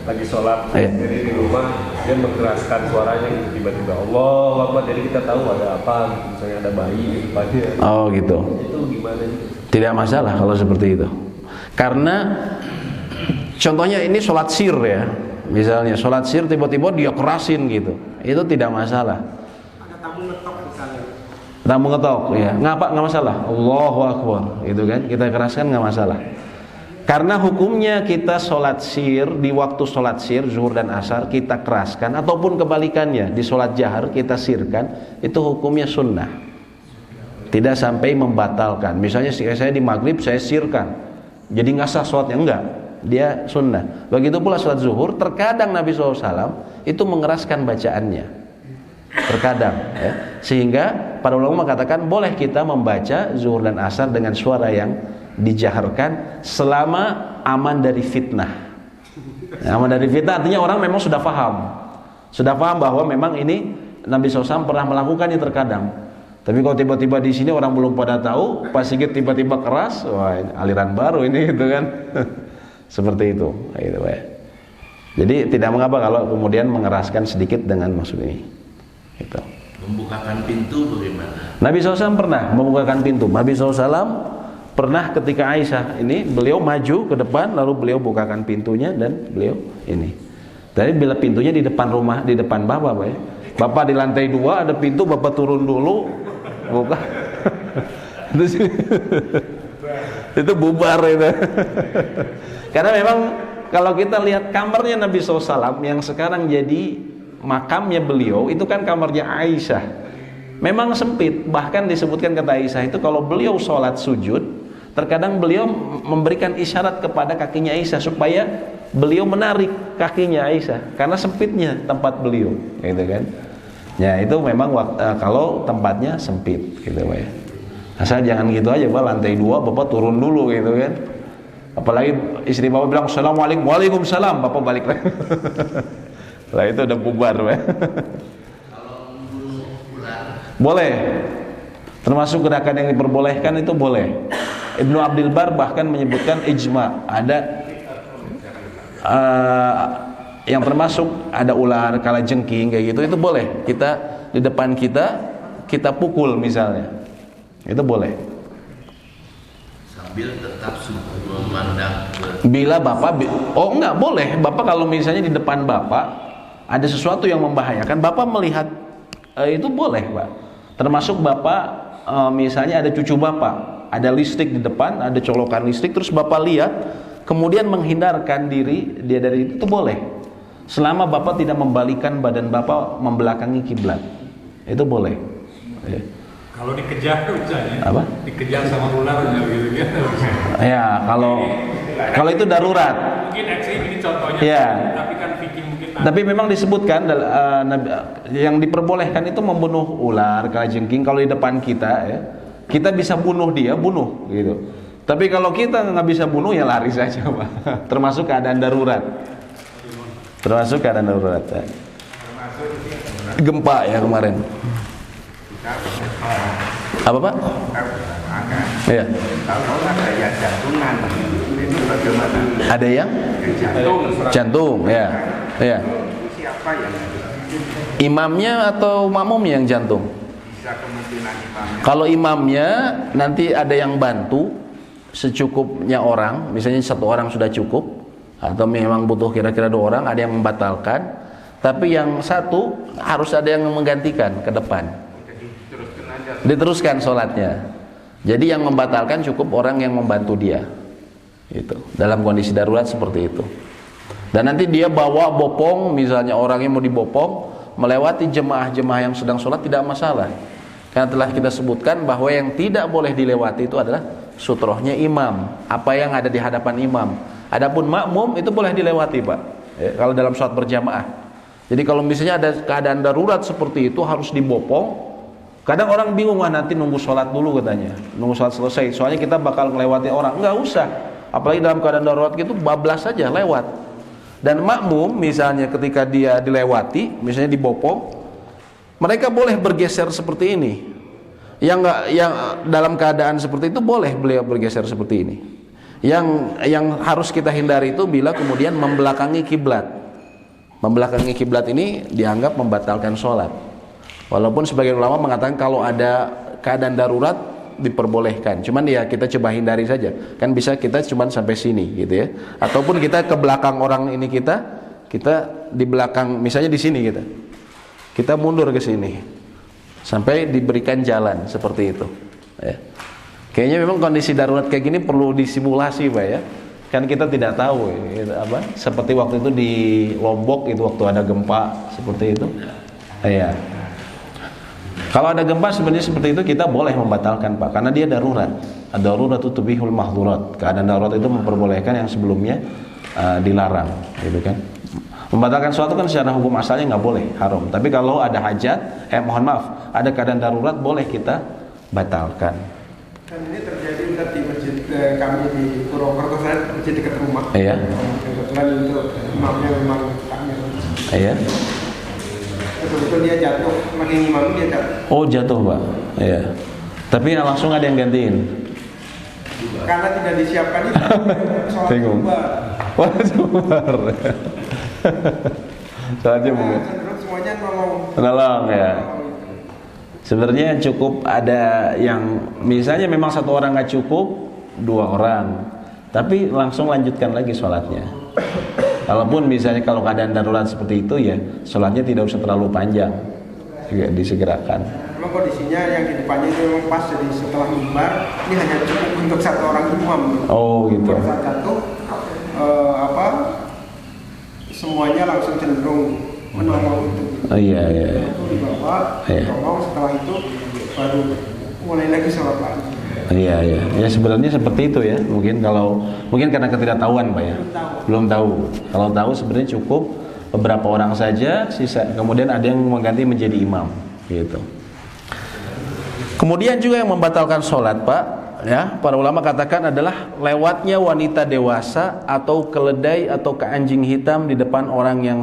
lagi sholat, jadi di rumah dia mengeraskan suaranya gitu, tiba-tiba Allah Akbar, jadi kita tahu ada apa, misalnya ada bayi di depannya. Oh gitu. Itu gimana? Tidak masalah kalau seperti itu. Karena contohnya ini sholat sir ya, misalnya sholat sir tiba-tiba dia kerasin gitu, itu tidak masalah. Ada tamu ngetok misalnya. Tamu ngetok, ya, nggak masalah. Allahu Akbar, itu kan kita keraskan nggak masalah. Karena hukumnya kita sholat sir, di waktu sholat sir, zuhur dan asar kita keraskan, ataupun kebalikannya di sholat jahar kita sirkan, itu hukumnya sunnah, tidak sampai membatalkan. Misalnya saya di maghrib saya sirkan, jadi nggak sah sholatnya, enggak, dia sunnah. Begitu pula sholat zuhur, terkadang Nabi SAW itu mengeraskan bacaannya, terkadang ya. Sehingga para ulama mengatakan boleh kita membaca zuhur dan asar dengan suara yang dijaharkan selama aman dari fitnah. Aman dari fitnah artinya orang memang sudah paham bahwa memang ini Nabi SAW pernah melakukannya terkadang. Tapi kalau tiba-tiba di sini orang belum pada tahu, Pak Sigit tiba-tiba keras, wah ini aliran baru ini gitu kan. Seperti itu, gitu ya. Jadi tidak mengapa kalau kemudian mengeraskan sedikit dengan maksud ini. Gitu. Membukakan pintu bagaimana? Nabi SAW pernah membukakan pintu. Nabi SAW pernah ketika Aisyah ini, beliau maju ke depan lalu beliau bukakan pintunya dan beliau ini. Tadi bila pintunya di depan rumah, di depan bapak, Pak ya. Bapak di lantai 2 ada pintu, bapak turun dulu, buka. Itu bubar itu. Karena memang kalau kita lihat kamarnya Nabi SAW yang sekarang jadi makamnya beliau, itu kan kamarnya Aisyah. Memang sempit, bahkan disebutkan kata Aisyah itu kalau beliau sholat sujud, terkadang beliau memberikan isyarat kepada kakinya Aisyah supaya beliau menarik kakinya Aisyah karena sempitnya tempat beliau, gitu kan? Ya itu memang kalau tempatnya sempit, gitu Pak ya. Asal jangan gitu aja Pak, lantai 2 Bapak turun dulu, gitu kan? Apalagi istri Bapak bilang Assalamualaikum, Waalaikumsalam, Bapak balik lagi. Lah itu udah bubar Pak. Boleh, termasuk gerakan yang diperbolehkan itu boleh. Ibnu Abdul Bar bahkan menyebutkan ijma, ada yang termasuk ada ular, kalajengking kayak gitu, itu boleh. Kita di depan kita pukul misalnya, itu boleh. Sambil tetap memandang. Bila Bapak, oh enggak boleh. Bapak kalau misalnya di depan Bapak ada sesuatu yang membahayakan, Bapak melihat itu boleh Pak. Termasuk Bapak misalnya ada cucu Bapak, ada listrik di depan, ada colokan listrik, terus Bapak lihat, kemudian menghindarkan diri dia dari itu boleh. Selama Bapak tidak membalikkan badan Bapak membelakangi kiblat, itu boleh. Ya. Kalau dikejar misalnya, Apa? dikejar sama ularnya gitu kan? Ya, kalau itu darurat. Mungkin ekstrim ini contohnya, Ya. tapi kan fikih mungkin. Tapi memang disebutkan yang diperbolehkan itu membunuh ular, kalajengking kalau di depan kita ya. Kita bisa bunuh dia, bunuh gitu. Tapi kalau kita nggak bisa bunuh ya lari saja Pak. Termasuk keadaan darurat. Termasuk keadaan darurat. Ya. Gempa ya kemarin. Apa Pak? Iya. Kalau ada yang jantungan, itu bagaimana? Ada yang jantung, ya. Ya. Siapa yang Imamnya atau makmumnya yang jantung? bisa kemungkinan imamnya? Kalau imamnya nanti ada yang bantu secukupnya orang, misalnya 1 orang sudah cukup, atau memang butuh kira-kira 2 orang, ada yang membatalkan, tapi yang 1 harus ada yang menggantikan ke depan. Diteruskan sholatnya. Jadi yang membatalkan cukup orang yang membantu dia. Itu dalam kondisi darurat seperti itu. Dan nanti dia bawa bopong, misalnya orangnya mau dibopong, melewati jemaah-jemaah yang sedang sholat tidak masalah. Karena telah kita sebutkan bahwa yang tidak boleh dilewati itu adalah sutrohnya imam, apa yang ada di hadapan imam. Adapun makmum itu boleh dilewati Pak ya, kalau dalam sholat berjamaah. Jadi kalau misalnya ada keadaan darurat seperti itu harus dibopong, Kadang orang bingung, nanti nunggu sholat dulu katanya, nunggu sholat selesai, soalnya kita bakal melewati orang. Nggak usah, apalagi dalam keadaan darurat gitu, bablas saja lewat. Dan makmum misalnya ketika dia dilewati, misalnya dibopong, mereka boleh bergeser seperti ini. Yang dalam keadaan seperti itu boleh beliau bergeser seperti ini. Yang harus kita hindari itu bila kemudian membelakangi kiblat. Membelakangi kiblat ini dianggap membatalkan sholat. Walaupun sebagian ulama mengatakan kalau ada keadaan darurat diperbolehkan. Cuman ya kita coba hindari saja. Kan bisa kita cuman sampai sini gitu ya. Ataupun kita ke belakang orang ini kita di belakang, misalnya di sini kita mundur ke sini sampai diberikan jalan seperti itu. Ya. Kayaknya memang kondisi darurat kayak gini perlu disimulasi, Pak ya. Kan kita tidak tahu seperti waktu itu di Lombok itu waktu ada gempa seperti itu. Iya. Kalau ada gempa sebenarnya seperti itu kita boleh membatalkan, Pak, karena dia darurat. Ad-darurat tubihul mahdzurat. Keadaan darurat itu memperbolehkan yang sebelumnya dilarang, gitu kan. Membatalkan suatu kan secara hukum asalnya nggak boleh, haram. Tapi kalau ada hajat, ada keadaan darurat boleh kita batalkan. Dan ini terjadi di masjid kami di Purwokerto, masjid dekat rumah. Iya. Kebetulan itu imamnya memang kami. Iya. Betul-betul dia jatuh, makin imam dia jatuh. Oh jatuh, Pak. Iya. Tapi langsung ada yang gantiin. Karena tidak disiapkan itu. Bingung. Wah, sebentar. Soalnya semuanya nolong ya. Sebenarnya cukup ada yang misalnya memang satu orang nggak cukup, 2 orang, tapi langsung lanjutkan lagi sholatnya. Kalaupun misalnya kalau keadaan darurat seperti itu ya sholatnya tidak usah terlalu panjang, juga disegerakan. Memang kondisinya yang di depannya itu memang pas, jadi setelah mimbar ini hanya cukup untuk 1 orang imam. Oh gitu. Pada saat jatuh semuanya langsung cenderung menolong itu. Oh iya. Itu dibawa, tolong, setelah itu baru mulai lagi sholat lagi. Iya. Ya sebenarnya seperti itu ya. Mungkin karena ketidaktahuan, Pak ya. Belum tahu. Kalau tahu sebenarnya cukup beberapa orang saja, sisa kemudian ada yang mengganti menjadi imam, gitu. Kemudian juga yang membatalkan sholat, Pak, ya, para ulama katakan adalah lewatnya wanita dewasa atau keledai atau keanjing hitam di depan orang yang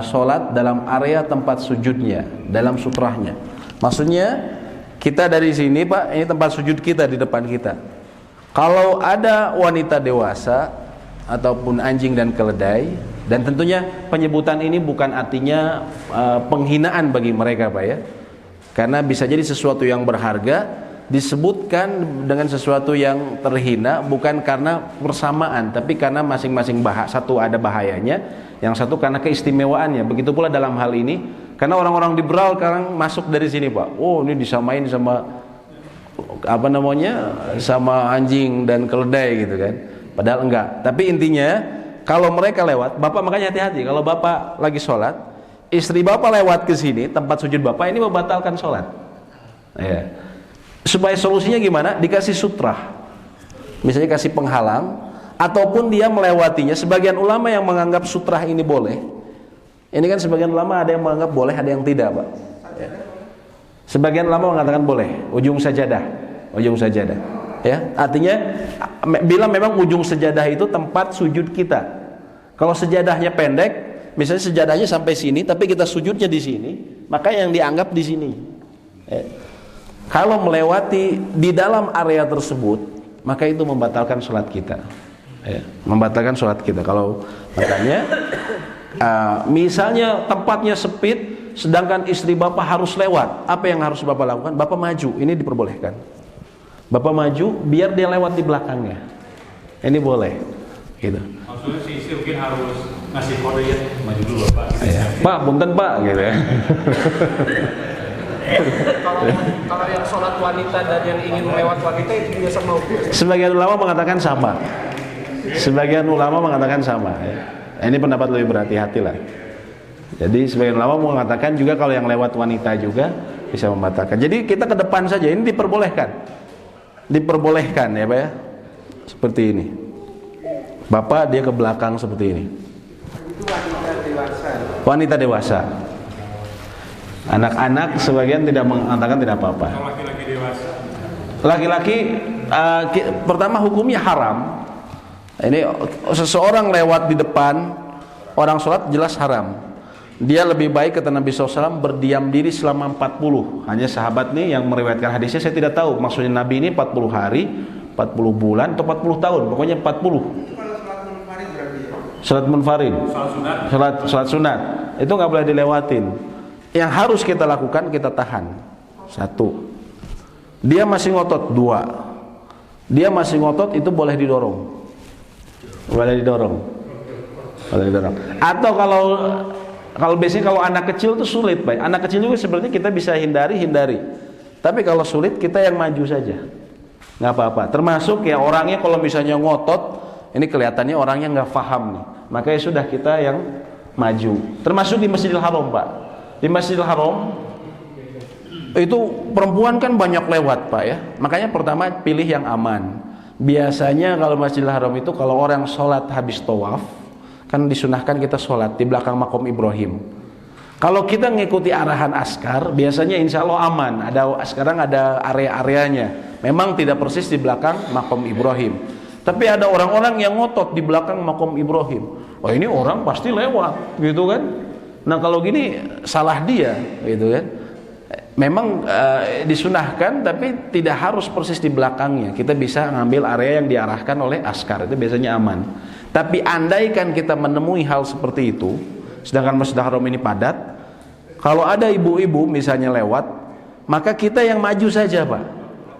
sholat dalam area tempat sujudnya, dalam sutrahnya. Maksudnya kita dari sini, Pak, ini tempat sujud kita di depan kita. Kalau ada wanita dewasa ataupun anjing dan keledai, dan tentunya penyebutan ini bukan artinya penghinaan bagi mereka, Pak ya. Karena bisa jadi sesuatu yang berharga disebutkan dengan sesuatu yang terhina bukan karena persamaan, tapi karena masing-masing satu ada bahayanya, yang satu karena keistimewaannya. Begitu pula dalam hal ini, karena orang-orang liberal sekarang masuk dari sini, Pak. Oh, ini disamain sama sama anjing dan keledai gitu kan. Padahal enggak. Tapi intinya kalau mereka lewat, Bapak makanya hati-hati kalau Bapak lagi sholat, istri Bapak lewat ke sini tempat sujud Bapak, ini membatalkan sholat. Ya. Supaya solusinya gimana? Dikasih sutrah, misalnya kasih penghalang, ataupun dia melewatinya. Sebagian ulama yang menganggap sutrah ini boleh. Ini kan sebagian ulama ada yang menganggap boleh, ada yang tidak, Pak. Ya. Sebagian ulama mengatakan boleh, ujung sajadah. Ya, artinya bila memang ujung sajadah itu tempat sujud kita. Kalau sajadahnya pendek, misalnya sajadahnya sampai sini, tapi kita sujudnya di sini, maka yang dianggap di sini. Ya. Kalau melewati di dalam area tersebut, maka itu membatalkan sholat kita. Ya, membatalkan sholat kita. Kalau makanya, misalnya tempatnya sempit, sedangkan istri Bapak harus lewat, apa yang harus Bapak lakukan? Bapak maju, ini diperbolehkan. Bapak maju, biar dia lewat di belakangnya. Ini boleh. Gitu. Maksudnya si istri mungkin harus ngasih kode ya, maju dulu Bapak. Gitu. Ya. Pak, punten Pak, gitu ya. Kalau yang sholat wanita dan yang ingin melewat wanita itu juga sama hukumnya? Sebagian ulama mengatakan sama. Sebagian ulama mengatakan sama. Ya. Ini pendapat lebih berhati-hati lah. Jadi sebagian ulama mengatakan juga kalau yang lewat wanita juga bisa membatalkan. Jadi kita ke depan saja, ini diperbolehkan ya Pak ya. Seperti ini. Bapak dia ke belakang seperti ini. Itu wanita dewasa. Wanita dewasa. Anak-anak sebagian tidak mengatakan tidak apa-apa. Laki-laki dewasa. Laki-laki pertama hukumnya haram. Ini seseorang lewat di depan orang sholat jelas haram. Dia lebih baik kata Nabi SAW berdiam diri selama 40. Hanya sahabat nih yang meriwayatkan hadisnya, saya tidak tahu maksudnya Nabi ini 40 hari, 40 bulan atau 40 tahun, pokoknya 40. Itu kalau sholat munfarid berarti ya? Sholat munfarid, sholat sunat itu nggak boleh dilewatin. Yang harus kita lakukan, kita tahan. 1. Dia masih ngotot. 2. Dia masih ngotot, itu boleh didorong. Boleh didorong. Atau kalau biasanya kalau anak kecil itu sulit, Pak. Anak kecil juga sebenarnya kita bisa hindari. Tapi kalau sulit kita yang maju saja. Nggak apa-apa. Termasuk ya orangnya kalau misalnya ngotot, ini kelihatannya orangnya nggak paham nih. Makanya sudah kita yang maju. Termasuk di Masjidil Haram, Pak. Di Masjidil Haram itu perempuan kan banyak lewat, Pak ya. Makanya pertama pilih yang aman. Biasanya kalau Masjidil Haram itu kalau orang sholat habis tawaf, kan disunahkan kita sholat di belakang makom Ibrahim. Kalau kita ngikuti arahan askar, biasanya insya Allah aman. Sekarang ada area-areanya. Memang tidak persis di belakang makom Ibrahim. Tapi ada orang-orang yang ngotot di belakang makom Ibrahim. Oh ini orang pasti lewat, gitu kan? Nah kalau gini salah dia, gitu kan? Memang disunahkan, tapi tidak harus persis di belakangnya. Kita bisa ngambil area yang diarahkan oleh askar, itu biasanya aman. Tapi andaikan kita menemui hal seperti itu, sedangkan Masjidil Haram ini padat, kalau ada ibu-ibu misalnya lewat, maka kita yang maju saja, Pak.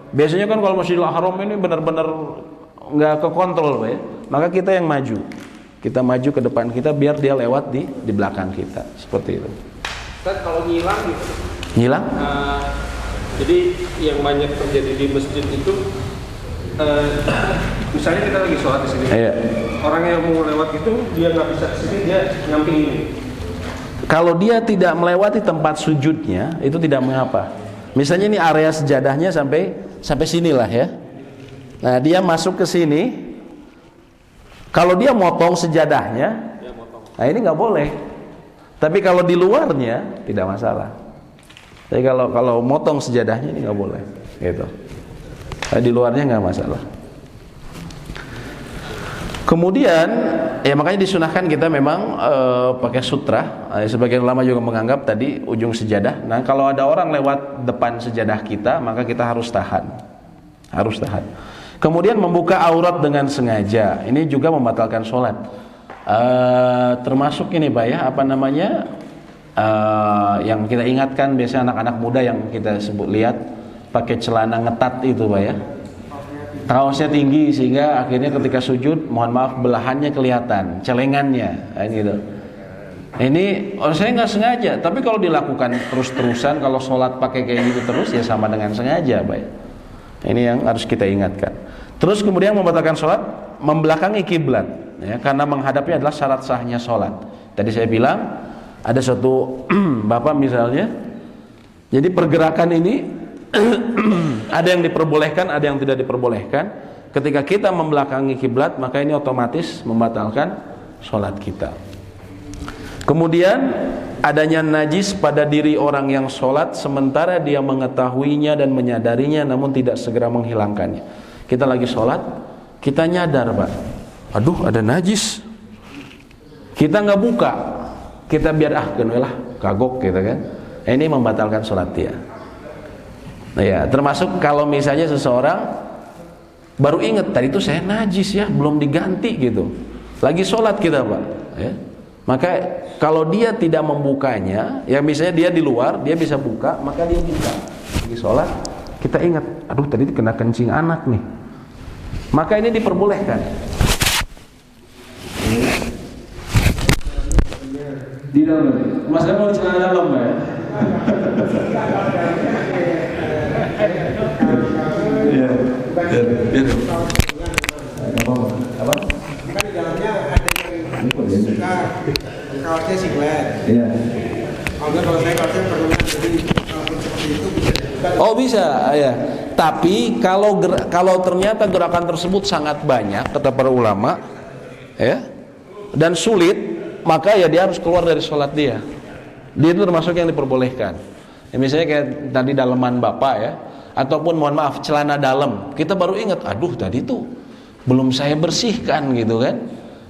Biasanya kan kalau Masjidil Haram ini benar-benar nggak kekontrol, Pak ya. Maka kita yang maju. Kita maju ke depan kita biar dia lewat di belakang kita, seperti itu. Kan kalau ngilang gitu. Ngilang? Jadi yang banyak terjadi di masjid itu, misalnya kita lagi sholat di sini. Iya. Orang yang mau lewat itu dia nggak bisa kesini, dia nyamping ini. Kalau dia tidak melewati tempat sujudnya, itu tidak mengapa. Misalnya ini area sejadahnya sampai sinilah ya. Nah dia masuk ke sini. Kalau dia motong sejadahnya, nah ini nggak boleh. Tapi kalau di luarnya tidak masalah. Tapi kalau motong sejadahnya ini nggak boleh, gitu. Di luarnya nggak masalah. Kemudian ya makanya disunahkan kita memang pakai sutra. Sebagian ulama juga menganggap tadi ujung sejadah. Nah kalau ada orang lewat depan sejadah kita, maka kita harus tahan. Kemudian membuka aurat dengan sengaja, ini juga membatalkan sholat. Termasuk ini, Pak ya, apa namanya? Yang kita ingatkan biasanya anak-anak muda yang kita lihat pakai celana ngetat itu, Pak ya. Kaosnya tinggi sehingga akhirnya ketika sujud, mohon maaf belahannya kelihatan, celengannya, gitu. Ini saya nggak sengaja, tapi kalau dilakukan terus-terusan, kalau sholat pakai kayak gitu terus, ya sama dengan sengaja, Pak ya. Ini yang harus kita ingatkan. Terus kemudian membatalkan sholat, membelakangi kiblat, ya, karena menghadapnya adalah syarat sahnya sholat. Tadi saya bilang ada suatu bapak misalnya, jadi pergerakan ini ada yang diperbolehkan, ada yang tidak diperbolehkan. Ketika kita membelakangi kiblat, maka ini otomatis membatalkan sholat kita. Kemudian adanya najis pada diri orang yang sholat sementara dia mengetahuinya dan menyadarinya namun tidak segera menghilangkannya. Kita lagi sholat, kita nyadar, Pak, aduh ada najis, kita nggak buka, kita biar genelah kagok gitu kan. Ini membatalkan sholat dia. Nah, ya, termasuk kalau misalnya seseorang baru ingat tadi itu saya najis ya, belum diganti gitu. Lagi sholat kita, Pak, ya. Maka kalau dia tidak membukanya, ya misalnya dia di luar, dia bisa buka, maka dia buka. Lagi sholat, kita ingat, aduh tadi kena kencing anak nih. Maka ini diperbolehkan. Di dalam, Mas mau di celana dalam, Pak ya? Iya. Apa? Kan di dalamnya ada yang suka kaosnya singlet. Iya. Kalau saya kaosnya perlu jadi seperti itu bisa. Oh bisa, ya. Tapi kalau ternyata gerakan tersebut sangat banyak kata para ulama, ya, dan sulit, maka ya dia harus keluar dari sholat dia. Dia itu termasuk yang diperbolehkan. Ya, misalnya kayak tadi daleman bapak ya, ataupun mohon maaf celana dalam, kita baru ingat, aduh tadi tuh belum saya bersihkan gitu kan,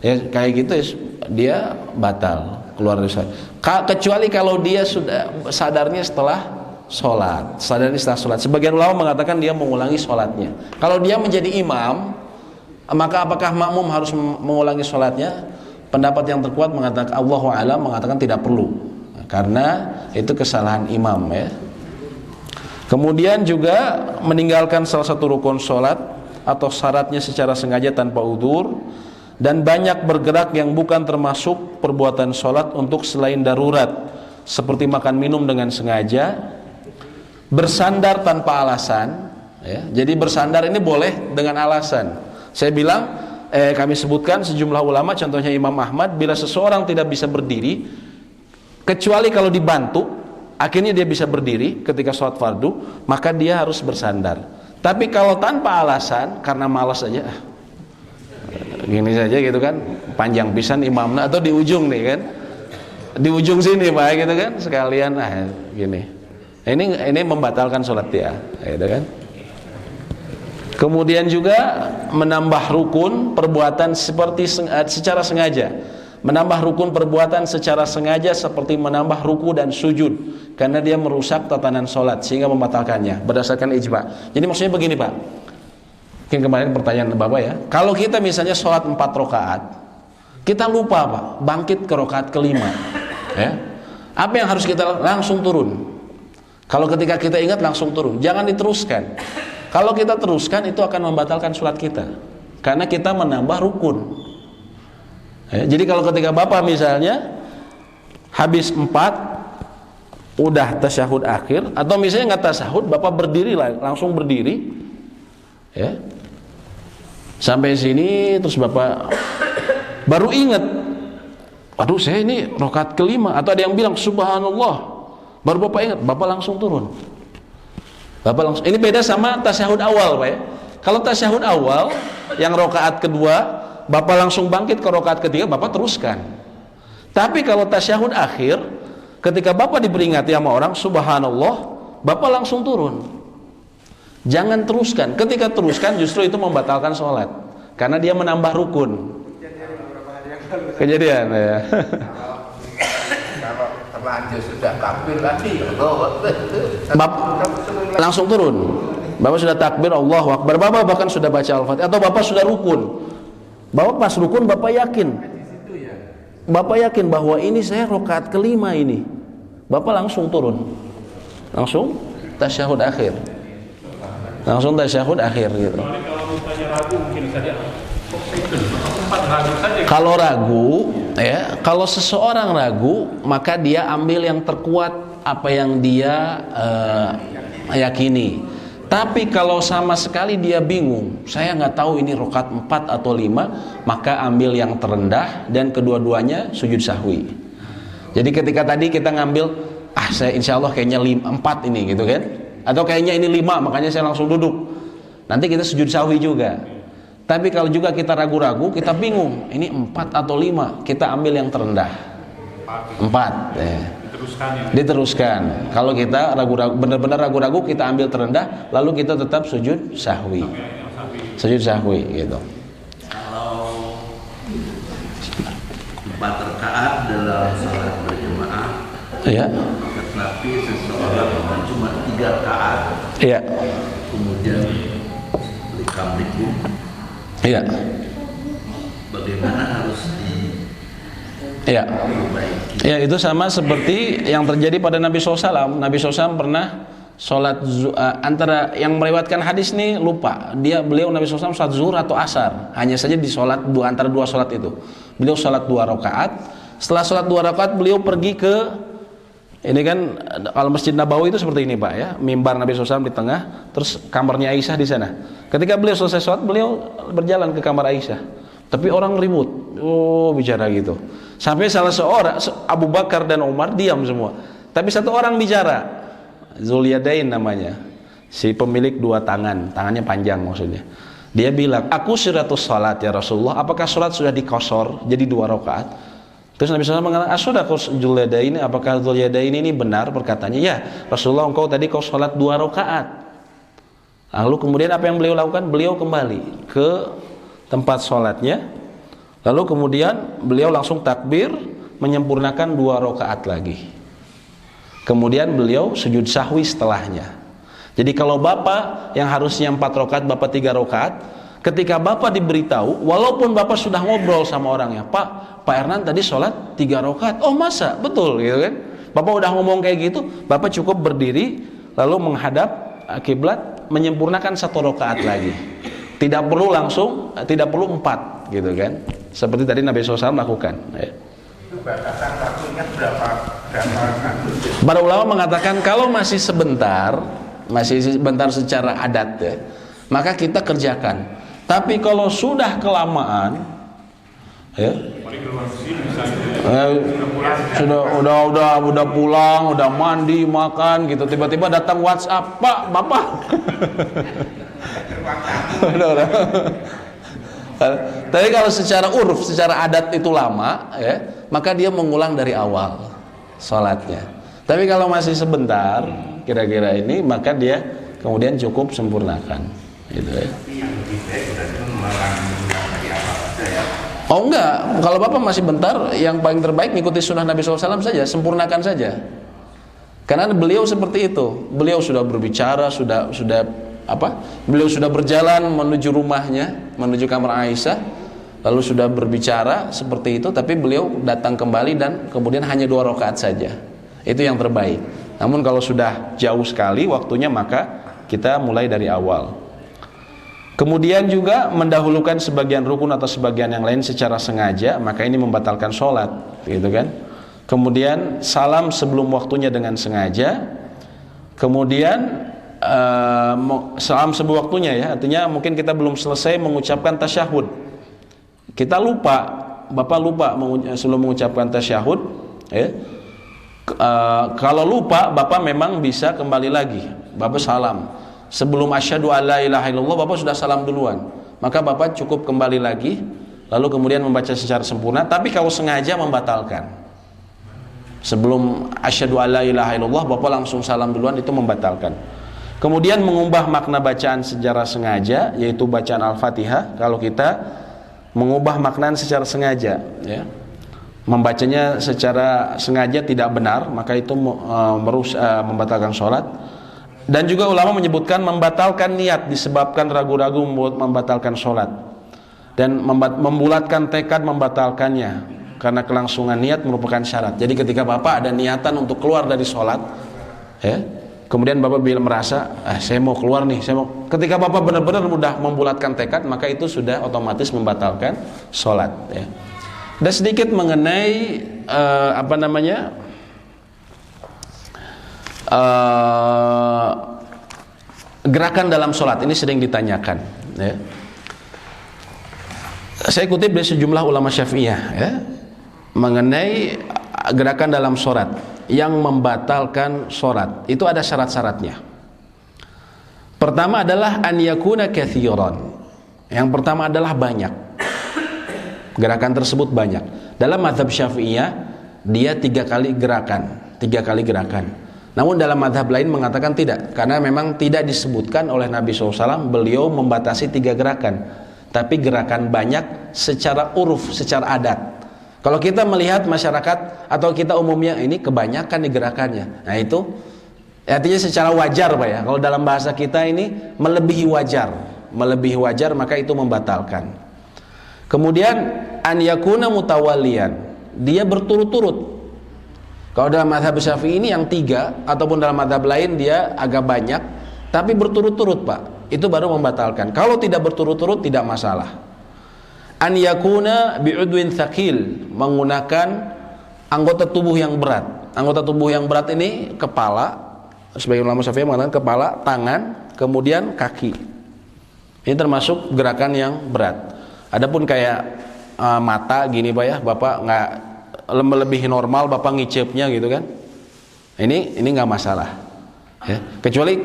ya kayak gitu ya, dia batal keluar dari sholat. Kecuali kalau dia sudah sadarnya setelah sholat, sebagian ulama mengatakan dia mengulangi sholatnya. Kalau dia menjadi imam, maka apakah makmum harus mengulangi sholatnya? Pendapat yang terkuat mengatakan, Allahu a'lam, mengatakan tidak perlu, karena itu kesalahan imam ya. Kemudian juga meninggalkan salah satu rukun sholat atau syaratnya secara sengaja tanpa udzur, dan banyak bergerak yang bukan termasuk perbuatan sholat untuk selain darurat, seperti makan minum dengan sengaja, bersandar tanpa alasan ya. Jadi bersandar ini boleh dengan alasan. Saya bilang, kami sebutkan sejumlah ulama, contohnya Imam Ahmad, bila seseorang tidak bisa berdiri kecuali kalau dibantu, akhirnya dia bisa berdiri ketika sholat fardu, maka dia harus bersandar. Tapi kalau tanpa alasan, karena malas saja, gini saja gitu kan, panjang pisan imamnya, atau di ujung nih kan, di ujung sini pak gitu kan, sekalian gini, ini membatalkan sholat dia, gitu kan. Kemudian juga menambah rukun perbuatan seperti secara sengaja. Menambah rukun perbuatan secara sengaja seperti menambah ruku dan sujud, karena dia merusak tatanan sholat sehingga membatalkannya berdasarkan ijma. Jadi maksudnya begini pak, mungkin kemarin pertanyaan bapak ya, kalau kita misalnya sholat 4 rakaat, kita lupa pak, bangkit ke rakaat kelima ya, apa yang harus kita langsung turun? Kalau ketika kita ingat langsung turun, jangan diteruskan. Kalau kita teruskan itu akan membatalkan sholat kita, karena kita menambah rukun ya. Jadi kalau ketika bapak misalnya habis 4 udah tasyahud akhir, atau misalnya nggak tasyahud, bapak berdiri lah, langsung berdiri ya, sampai sini terus bapak baru ingat, aduh saya ini rakaat kelima, atau ada yang bilang subhanallah, baru bapak ingat, bapak langsung turun. Bapak langsung, ini beda sama tasyahud awal pak ya. Kalau tasyahud awal yang rakaat kedua bapak langsung bangkit ke rakaat ketiga, bapak teruskan. Tapi kalau tasyahud akhir, ketika bapak diperingati sama orang subhanallah, bapak langsung turun. Jangan teruskan. Ketika teruskan justru itu membatalkan sholat, karena dia menambah rukun. Kejadian ya. Kalau terlanjur sudah takbir lagi, bapak langsung turun. Bapak sudah takbir Allahu Akbar, bapak bahkan sudah baca Al-Fatihah, atau bapak sudah rukun. Bapak pas rukun, bapak yakin bahwa ini saya rakaat kelima ini, bapak langsung turun, langsung tasyahud akhir, gitu. Kalau misalnya ragu mungkin saja, sempat ragu saja. Kalau ragu ya, kalau seseorang ragu, maka dia ambil yang terkuat apa yang dia yakini. Tapi kalau sama sekali dia bingung, saya nggak tahu ini rakaat 4 atau 5, maka ambil yang terendah dan kedua-duanya sujud sahwi. Jadi ketika tadi kita ngambil, saya insya Allah kayaknya 4 ini gitu kan, atau kayaknya ini 5, makanya saya langsung duduk. Nanti kita sujud sahwi juga. Tapi kalau juga kita ragu-ragu, kita bingung, ini 4 atau 5, kita ambil yang terendah, 4 ya. Diteruskan. Kalau kita ragu-ragu, benar-benar ragu-ragu, kita ambil terendah, lalu kita tetap sujud sahwi gitu. Kalau 4 rakaat dalam salat berjamaah ya, tetapi seseorang cuma 3 rakaat ya, kemudian likam-likum, ya, bagaimana harus ya. Ya, itu sama seperti yang terjadi pada Nabi SAW. Nabi SAW pernah sholat antara yang meriwayatkan hadis nih lupa. Beliau Nabi SAW sholat zuhur atau asar. Hanya saja di sholat antara 2 sholat itu. Beliau sholat 2 rakaat. Setelah sholat 2 rakaat beliau pergi ke, ini kan kalau Masjid Nabawi itu seperti ini pak ya, mimbar Nabi SAW di tengah, terus kamarnya Aisyah di sana. Ketika beliau selesai sholat, beliau berjalan ke kamar Aisyah. Tapi orang ribut, bicara gitu. Sampai salah seorang, Abu Bakar dan Umar diam semua. Tapi satu orang bicara, Zulyadain namanya, si pemilik 2 tangan, tangannya panjang maksudnya. Dia bilang, aku syiratus salat ya Rasulullah, apakah sholat sudah dikosor jadi 2 rakaat? Terus Nabi SAW mengatakan, "As-sadaqu Dzul-Yadaini, apakah Dzul-Yadaini ini benar?" Perkataannya, "Ya, Rasulullah, engkau sholat 2 rakaat." Lalu kemudian apa yang beliau lakukan? Beliau kembali ke tempat sholatnya. Lalu kemudian beliau langsung takbir, menyempurnakan 2 rakaat lagi. Kemudian beliau sujud sahwi setelahnya. Jadi kalau bapak yang harusnya 4 rakaat, bapak 3 rakaat, ketika bapak diberitahu, walaupun bapak sudah ngobrol sama orangnya, Pak Ernan tadi sholat 3 rakaat. Oh masa? Betul gitu kan? Bapak udah ngomong kayak gitu, bapak cukup berdiri lalu menghadap kiblat, menyempurnakan 1 rakaat lagi. Tidak perlu langsung, tidak perlu 4 gitu kan? Seperti tadi Nabi SAW lakukan. Ya. Itu batasan waktunya berapa? Para ulama mengatakan kalau masih sebentar secara adat ya, maka kita kerjakan. Tapi kalau sudah kelamaan, ya, udah pulang, udah mandi, makan gitu, tiba-tiba datang WhatsApp, Pak, Bapak. udah. Tapi kalau secara uruf, secara adat itu lama, ya, maka dia mengulang dari awal sholatnya. Tapi kalau masih sebentar, kira-kira ini, maka dia kemudian cukup sempurnakan, gitu ya. Oh enggak, kalau bapak masih bentar, yang paling terbaik mengikuti sunnah Nabi SAW saja, sempurnakan saja. Karena beliau seperti itu, beliau sudah berbicara, beliau sudah berjalan menuju rumahnya, menuju kamar Aisyah, lalu sudah berbicara seperti itu, tapi beliau datang kembali dan kemudian hanya 2 rakaat saja. Itu yang terbaik. Namun kalau sudah jauh sekali waktunya, maka kita mulai dari awal. Kemudian juga mendahulukan sebagian rukun atau sebagian yang lain secara sengaja, maka ini membatalkan sholat, gitu kan? Kemudian salam sebelum waktunya dengan sengaja. Kemudian salam sebelum waktunya ya, artinya mungkin kita belum selesai mengucapkan tasyahud, kita lupa, bapak lupa sebelum mengucapkan tasyahud, ya. Kalau lupa, bapak memang bisa kembali lagi, bapak salam sebelum asyhadu alla ilaha illallah, bapak sudah salam duluan, maka bapak cukup kembali lagi, lalu kemudian membaca secara sempurna. Tapi kalau sengaja membatalkan, sebelum asyhadu alla ilaha illallah bapak langsung salam duluan, itu membatalkan. Kemudian mengubah makna bacaan secara sengaja, yaitu bacaan Al-Fatihah. Kalau kita mengubah makna secara sengaja, ya, membacanya secara sengaja tidak benar, maka itu membatalkan sholat. Dan juga ulama menyebutkan membatalkan niat disebabkan ragu-ragu membatalkan sholat, dan membulatkan tekad membatalkannya karena kelangsungan niat merupakan syarat. Jadi ketika bapak ada niatan untuk keluar dari sholat, ya, kemudian bapak bila merasa, saya mau keluar nih, ketika bapak benar-benar mudah membulatkan tekad, maka itu sudah otomatis membatalkan sholat, ya. Dan sedikit mengenai gerakan dalam sholat, ini sering ditanyakan, ya. Saya kutip dari sejumlah ulama Syafi'iyah, ya, mengenai gerakan dalam sholat yang membatalkan sholat. Itu ada syarat-syaratnya. Pertama adalah an yakuna katsiran. Yang pertama adalah banyak. Gerakan tersebut banyak. Dalam mazhab Syafi'iyah dia 3 kali gerakan. Namun dalam mazhab lain mengatakan tidak, karena memang tidak disebutkan oleh Nabi SAW beliau membatasi 3 gerakan, tapi gerakan banyak secara uruf, secara adat. Kalau kita melihat masyarakat atau kita umumnya ini kebanyakan di gerakannya, nah itu artinya secara wajar Pak ya. Kalau dalam bahasa kita ini melebihi wajar, maka itu membatalkan. Kemudian an yakuna mutawalian, dia berturut-turut. Kalau dalam mazhab Syafi'i ini yang 3, ataupun dalam mazhab lain dia agak banyak, tapi berturut-turut Pak, itu baru membatalkan. Kalau tidak berturut-turut tidak masalah. An yakuna bi'udwin tsaqil, menggunakan anggota tubuh yang berat. Anggota tubuh yang berat ini kepala, sebagian ulama Syafi'i mengatakan kepala, tangan, kemudian kaki. Ini termasuk gerakan yang berat. Adapun kayak mata gini Pak ya, Bapak nggak melebihi normal, bapak ngicepnya gitu kan, ini nggak masalah, ya. Kecuali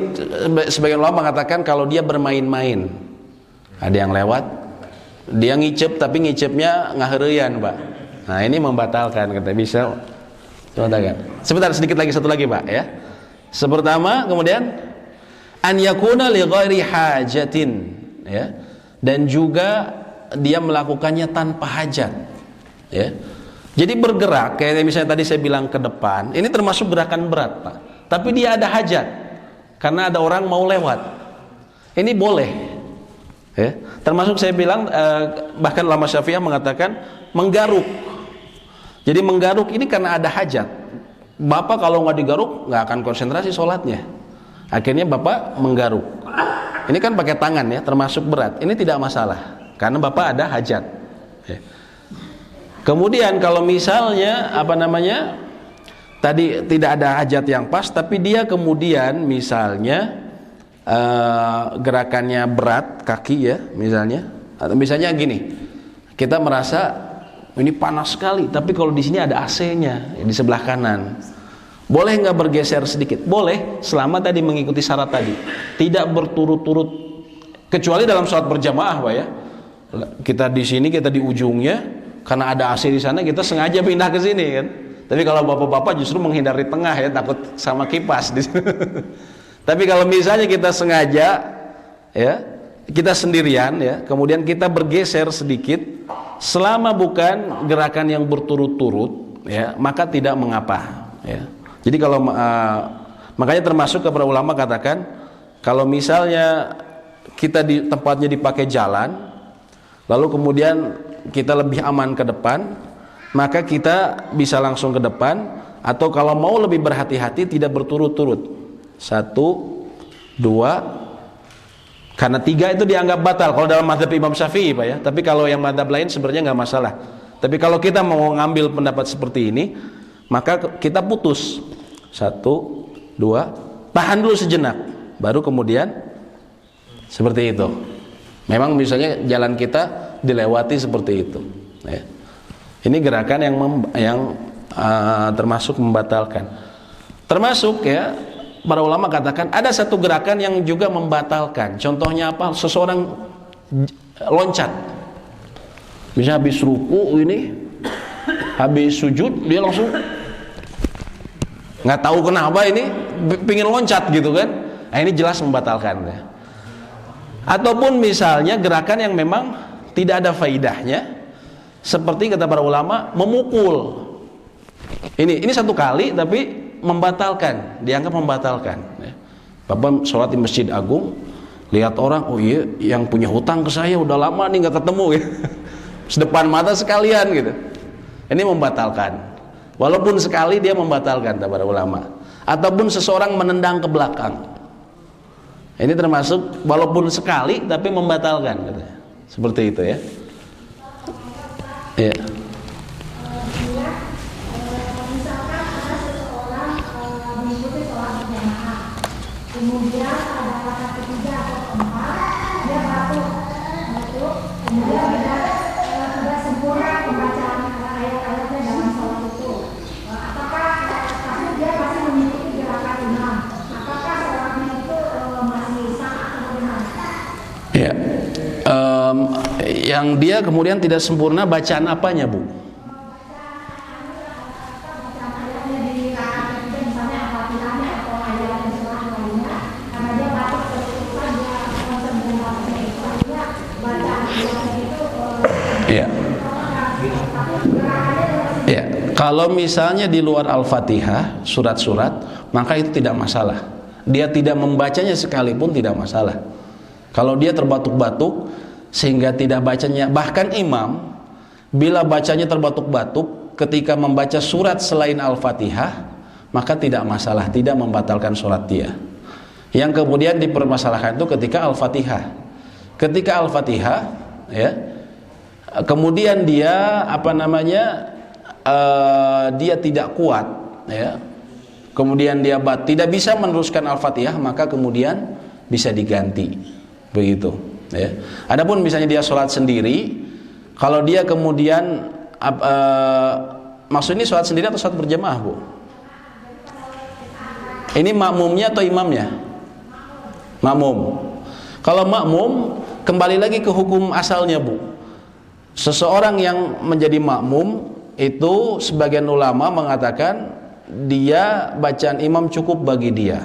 sebagian ulama mengatakan kalau dia bermain-main, ada yang lewat, dia ngicep tapi ngicepnya ngahereyan Pak, Nah, ini membatalkan, kata bisa. Sebentar, sedikit lagi, satu lagi Pak ya. Sepertama, kemudian an yakuna li ghairi hajatin, ya. Dan juga dia melakukannya tanpa hajat, ya. Jadi bergerak, kayak misalnya tadi saya bilang ke depan, ini termasuk gerakan berat Pak. Tapi dia ada hajat, karena ada orang mau lewat. Ini boleh, ya. Termasuk saya bilang, bahkan ulama Syafi'iyah mengatakan menggaruk. Jadi menggaruk ini karena ada hajat. Bapak kalau nggak digaruk nggak akan konsentrasi sholatnya. Akhirnya bapak menggaruk. Ini kan pakai tangan ya, termasuk berat. Ini tidak masalah karena bapak ada hajat. Ya. Kemudian kalau misalnya tadi tidak ada hajat yang pas, tapi dia kemudian misalnya gerakannya berat kaki ya misalnya, atau misalnya gini, kita merasa ini panas sekali, tapi kalau di sini ada AC-nya di sebelah kanan, boleh nggak bergeser sedikit? Boleh, selama tadi mengikuti syarat tadi, tidak berturut-turut, kecuali dalam sholat berjamaah, Pak ya. Kita di sini, kita di ujungnya, karena ada AC di sana, kita sengaja pindah ke sini kan. Tapi kalau bapak-bapak justru menghindari tengah ya, takut sama kipas di sini. Tapi kalau misalnya kita sengaja, ya, kita sendirian ya, kemudian kita bergeser sedikit, selama bukan gerakan yang berturut-turut ya, maka tidak mengapa ya. Jadi kalau makanya termasuk kepada ulama katakan, kalau misalnya kita di tempatnya dipakai jalan, lalu kemudian kita lebih aman ke depan, maka kita bisa langsung ke depan, atau kalau mau lebih berhati-hati tidak berturut-turut, 1, 2, karena 3 itu dianggap batal kalau dalam mazhab Imam Syafi'i Pak ya. Tapi kalau yang mazhab lain sebenarnya nggak masalah. Tapi kalau kita mau ngambil pendapat seperti ini, maka kita putus 1, 2, tahan dulu sejenak, baru kemudian seperti itu. Memang misalnya jalan kita dilewati seperti itu ya. Ini gerakan yang termasuk membatalkan. Termasuk ya, para ulama katakan ada satu gerakan yang juga membatalkan. Contohnya apa? Seseorang loncat. Misalnya habis ruku ini, habis sujud dia langsung nggak tahu kenapa ini pingin loncat gitu kan. Nah, ini jelas membatalkan ya. Ataupun misalnya gerakan yang memang tidak ada faidahnya, seperti kata para ulama memukul. Ini satu kali tapi membatalkan, dianggap membatalkan. Bapak sholat di Masjid Agung, lihat orang, oh iya, yang punya hutang ke saya udah lama nih nggak ketemu ya, sedepan mata sekalian gitu. Ini membatalkan, walaupun sekali dia membatalkan kata para ulama. Ataupun seseorang menendang ke belakang, ini termasuk walaupun sekali tapi membatalkan, katanya. Seperti itu ya. Ya. Kemudian pada rakaat ketiga atau keempat dia batuk, kemudian tidak sempurna pembacaan ayat-ayatnya dalam sholat itu. Apakah tapi dia masih mengikuti gerakan imam? Apakah sholatnya itu masih sah atau bagaimana? Ya, yang dia kemudian tidak sempurna bacaan apanya Bu? Ya, kalau misalnya di luar Al-Fatihah, surat-surat, maka itu tidak masalah. Dia tidak membacanya sekalipun tidak masalah. Kalau dia terbatuk-batuk sehingga tidak bacanya, bahkan imam bila bacanya terbatuk-batuk ketika membaca surat selain Al-Fatihah, maka tidak masalah, tidak membatalkan sholat dia. Yang kemudian dipermasalahkan itu ketika Al-Fatihah. Ketika Al-Fatihah, ya, kemudian dia dia tidak kuat ya, kemudian dia tidak bisa meneruskan Al-Fatihah, maka kemudian bisa diganti begitu ya. Adapun misalnya dia sholat sendiri, kalau dia kemudian maksud ini sholat sendiri atau sholat berjamaah Bu? Ini makmumnya atau imamnya? Makmum. Kalau makmum, kembali lagi ke hukum asalnya Bu. Seseorang yang menjadi makmum itu sebagian ulama mengatakan dia bacaan imam cukup bagi dia.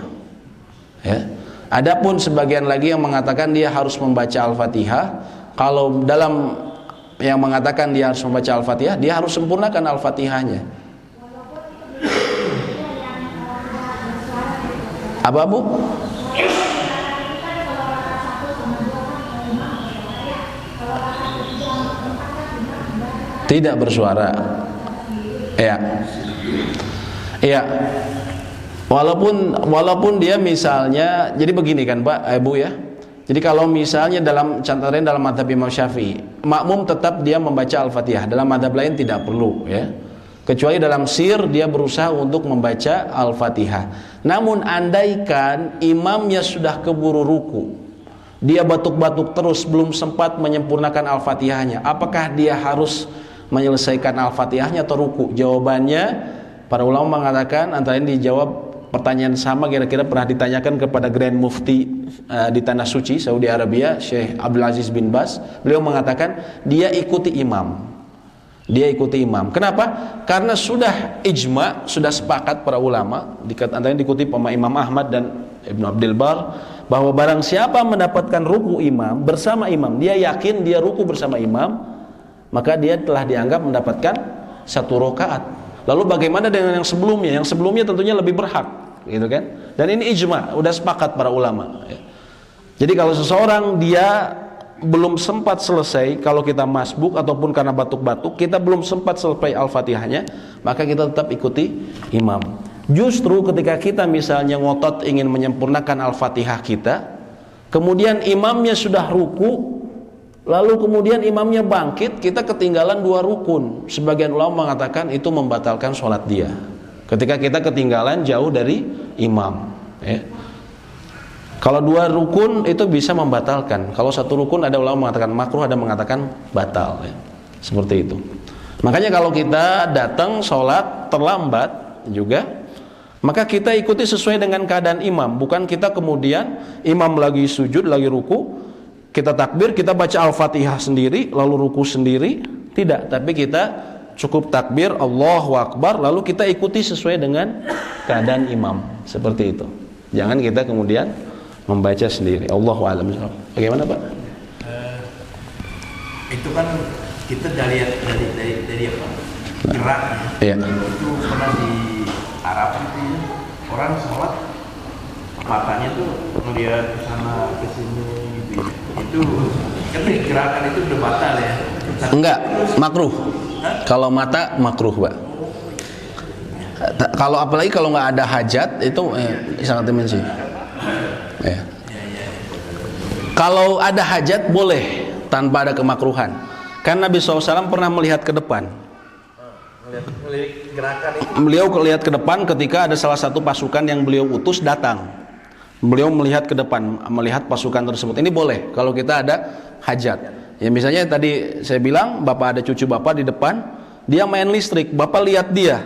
Ya. Adapun sebagian lagi yang mengatakan dia harus membaca Al-Fatihah. Kalau dalam yang mengatakan dia harus membaca Al-Fatihah, dia harus sempurnakan Al-Fatihahnya. Apa Bu? Tidak bersuara. Ya. Ya. Walaupun dia misalnya, jadi begini kan Pak, Bu ya. Jadi kalau misalnya dalam catatan dalam mazhab Imam Syafi'i, makmum tetap dia membaca Al-Fatihah. Dalam mazhab lain tidak perlu ya. Kecuali dalam sir dia berusaha untuk membaca Al-Fatihah. Namun andaikan imamnya sudah keburu ruku, dia batuk-batuk terus belum sempat menyempurnakan Al-Fatihahnya, apakah dia harus menyelesaikan Al-Fatihahnya atau ruku? Jawabannya para ulama mengatakan antara ini dijawab. Pertanyaan sama kira-kira pernah ditanyakan kepada Grand Mufti di Tanah Suci Saudi Arabia, Syekh Abdul Aziz bin Baz. Beliau mengatakan dia ikuti imam. Dia ikuti imam. Kenapa? Karena sudah ijma, sudah sepakat para ulama, antara dikutip sama Imam Ahmad dan Ibnu Abdul Bar, bahwa barang siapa mendapatkan ruku imam bersama imam, dia yakin dia ruku bersama imam, maka dia telah dianggap mendapatkan 1 rakaat. Lalu bagaimana dengan yang sebelumnya? Yang sebelumnya tentunya lebih berhak, gitu kan? Dan ini ijma, udah sepakat para ulama. Ya. Jadi kalau seseorang dia belum sempat selesai, kalau kita masbuk ataupun karena batuk-batuk, kita belum sempat selesai Al-Fatihahnya, maka kita tetap ikuti imam. Justru ketika kita misalnya ngotot ingin menyempurnakan Al-Fatihah kita, kemudian imamnya sudah ruku, lalu kemudian imamnya bangkit, kita ketinggalan 2 rukun. Sebagian ulama mengatakan itu membatalkan sholat dia. Ketika kita ketinggalan jauh dari imam. Ya. Kalau 2 rukun itu bisa membatalkan. Kalau 1 rukun ada ulama mengatakan makruh, ada mengatakan batal. Ya. Seperti itu. Makanya kalau kita datang sholat terlambat juga, maka kita ikuti sesuai dengan keadaan imam. Bukan kita kemudian imam lagi sujud, lagi ruku, kita takbir, kita baca Al-Fatihah sendiri, lalu ruku sendiri. Tidak, tapi kita cukup takbir, Allahu Akbar, lalu kita ikuti sesuai dengan keadaan imam. Seperti itu. Jangan kita kemudian membaca sendiri. Allahu a'lam. Bagaimana Pak? Itu kan kita dari apa? Geraknya. Iya. Itu pernah di Arab itu orang sholat matanya tuh melihat ke sana ke sini gitu. Itu kan gerakan itu udah batal ya. Enggak, makruh. Kalau mata makruh, Pak. Kalau apalagi kalau nggak ada hajat itu sangat dimensi. Ya. Kalau ada hajat boleh tanpa ada kemakruhan. Karena Nabi SAW pernah melihat ke depan. Beliau lihat ke depan ketika ada salah satu pasukan yang beliau utus datang. Beliau melihat ke depan, melihat pasukan tersebut. Ini boleh kalau kita ada hajat. Ya misalnya tadi saya bilang bapak ada cucu bapak di depan, dia main listrik, bapak lihat dia.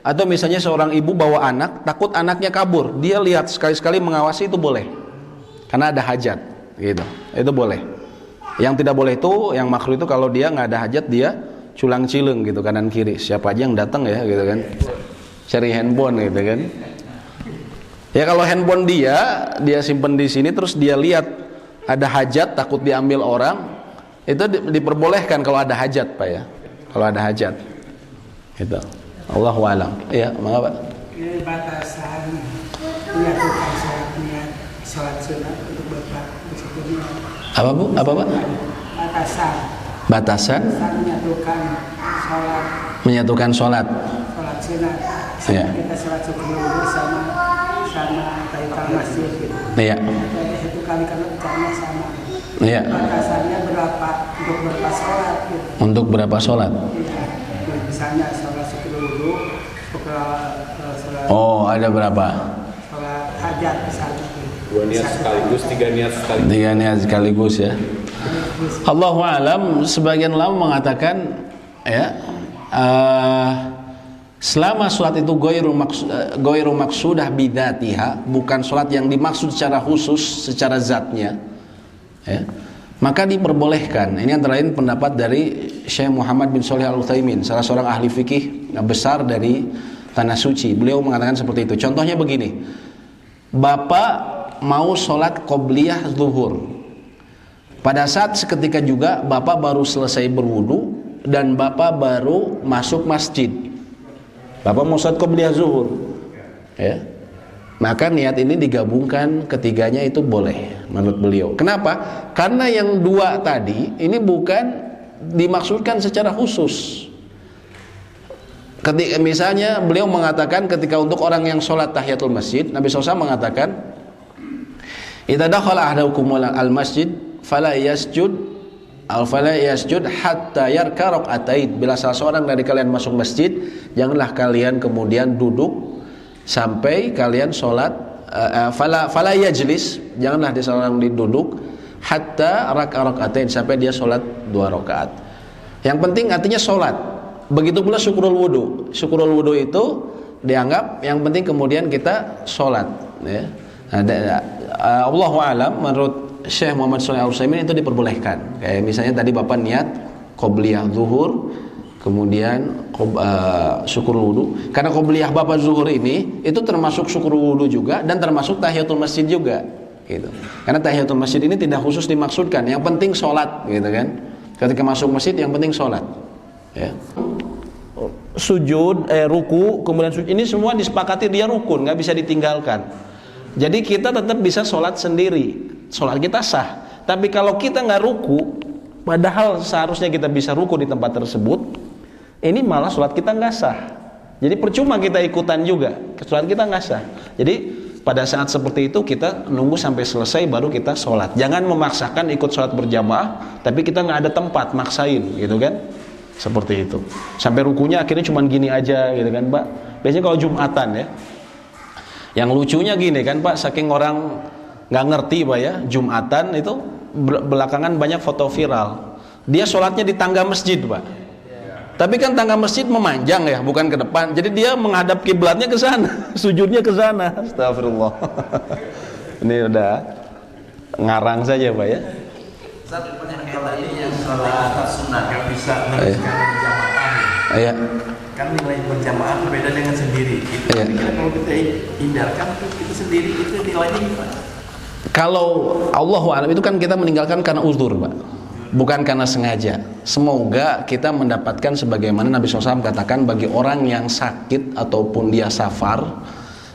Atau misalnya seorang ibu bawa anak, takut anaknya kabur, dia lihat sekali-sekali mengawasi, itu boleh. Karena ada hajat, gitu. Itu boleh. Yang tidak boleh itu, yang makruh itu kalau dia nggak ada hajat, dia culang-cileng gitu kanan kiri. Siapa aja yang datang ya, gitu kan. Cari handphone gitu kan. Ya kalau handphone dia simpen di sini, terus dia lihat ada hajat, takut diambil orang, itu diperbolehkan kalau ada hajat Pak ya. Kalau ada hajat. Gitu. Allahu a'lam. Iya, maka Pak. Ini batasan menyatukan sholat sunat untuk Bapak disebutnya. Apa Bu? Apa Pak? Batasan menyatukan sholat sunat. Iya. Kita sholat subuh sama tahiyatul masjid gitu. Iya. Itu kali karena caranya sama. Iya. Batasannya berapa untuk berapa sholat gitu. Untuk berapa sholat? Iya. Misalnya sholat dulu, sholat. Oh, ada berapa? Sholat hajat misalnya. 2 niat sekaligus, 3 niat sekaligus. 3 niat sekaligus ya. Allahu a'lam. Sebagian ulama mengatakan ya, selama sholat itu ghairu maksudah bidzatiha, bukan sholat yang dimaksud secara khusus, secara zatnya ya, maka diperbolehkan. Ini antara lain pendapat dari Syekh Muhammad bin Shalih Al-Utsaimin, salah seorang ahli fikih besar dari Tanah Suci. Beliau mengatakan seperti itu. Contohnya begini, bapak mau sholat qobliyah zuhur, pada saat seketika juga bapak baru selesai berwudu dan bapak baru masuk masjid. Bapak mau sholat qobliyah zuhur, ya, maka niat ini digabungkan ketiganya itu boleh menurut beliau. Kenapa? Karena yang dua tadi ini bukan dimaksudkan secara khusus. Ketika misalnya beliau mengatakan ketika untuk orang yang sholat tahiyatul masjid, Nabi SAW mengatakan, idza dakhala ahadukum al-masjid fala yasjud hatta yarka rak'atain. Bila salah seorang dari kalian masuk masjid, janganlah kalian kemudian duduk sampai kalian sholat, fala yajlis, janganlah dia seorang duduk hatta rak'atain, sampai dia sholat 2 rakaat. Yang penting artinya sholat. Begitu pula syukurul wudu. Syukurul wudu itu dianggap yang penting kemudian kita sholat, ya. Allahu a'lam, menurut Syekh Muhammad Shalih Al-Utsaimin itu diperbolehkan. Kayak misalnya tadi bapak niat qobliyah zuhur, kemudian syukur wudu. Karena qobliyah bapak zuhur ini itu termasuk syukur wudu juga dan termasuk tahiyatul masjid juga, gitu. Karena tahiyatul masjid ini tidak khusus dimaksudkan, yang penting sholat, gitu kan. Ketika masuk masjid yang penting sholat, ya. Sujud, ruku, kemudian sujud, ini semua disepakati dia rukun, nggak bisa ditinggalkan. Jadi kita tetap bisa sholat sendiri, sholat kita sah. Tapi kalau kita nggak ruku, padahal seharusnya kita bisa ruku di tempat tersebut, ini malah sholat kita nggak sah. Jadi percuma kita ikutan juga, sholat kita nggak sah. Jadi pada saat seperti itu kita nunggu sampai selesai baru kita sholat. Jangan memaksakan ikut sholat berjamaah, tapi kita nggak ada tempat, maksain, gitu kan? Seperti itu. Sampai rukunya akhirnya cuma gini aja, gitu kan, Pak? Biasanya kalau Jumatan ya. Yang lucunya gini kan, Pak, saking orang nggak ngerti, Pak, ya, Jumatan itu belakangan banyak foto viral. Dia sholatnya di tangga masjid, Pak. Tapi kan tangga masjid memanjang ya, bukan ke depan. Jadi dia menghadap kiblatnya ke sana, sujudnya ke sana. Astagfirullah. Ini udah ngarang saja, Pak, ya. Satu pertanyaan tadi yang sholat sunnah kan bisa meneruskan berjamaah. Iya. Kan nilai berjamaah itu beda dengan sendiri. Itu kalau kita hindarkan kita sendiri itu nilainya gimana? Kalau Allahu a'lam itu kan kita meninggalkan karena uzur, Pak, bukan karena sengaja. Semoga kita mendapatkan sebagaimana Nabi SAW katakan, bagi orang yang sakit ataupun dia safar,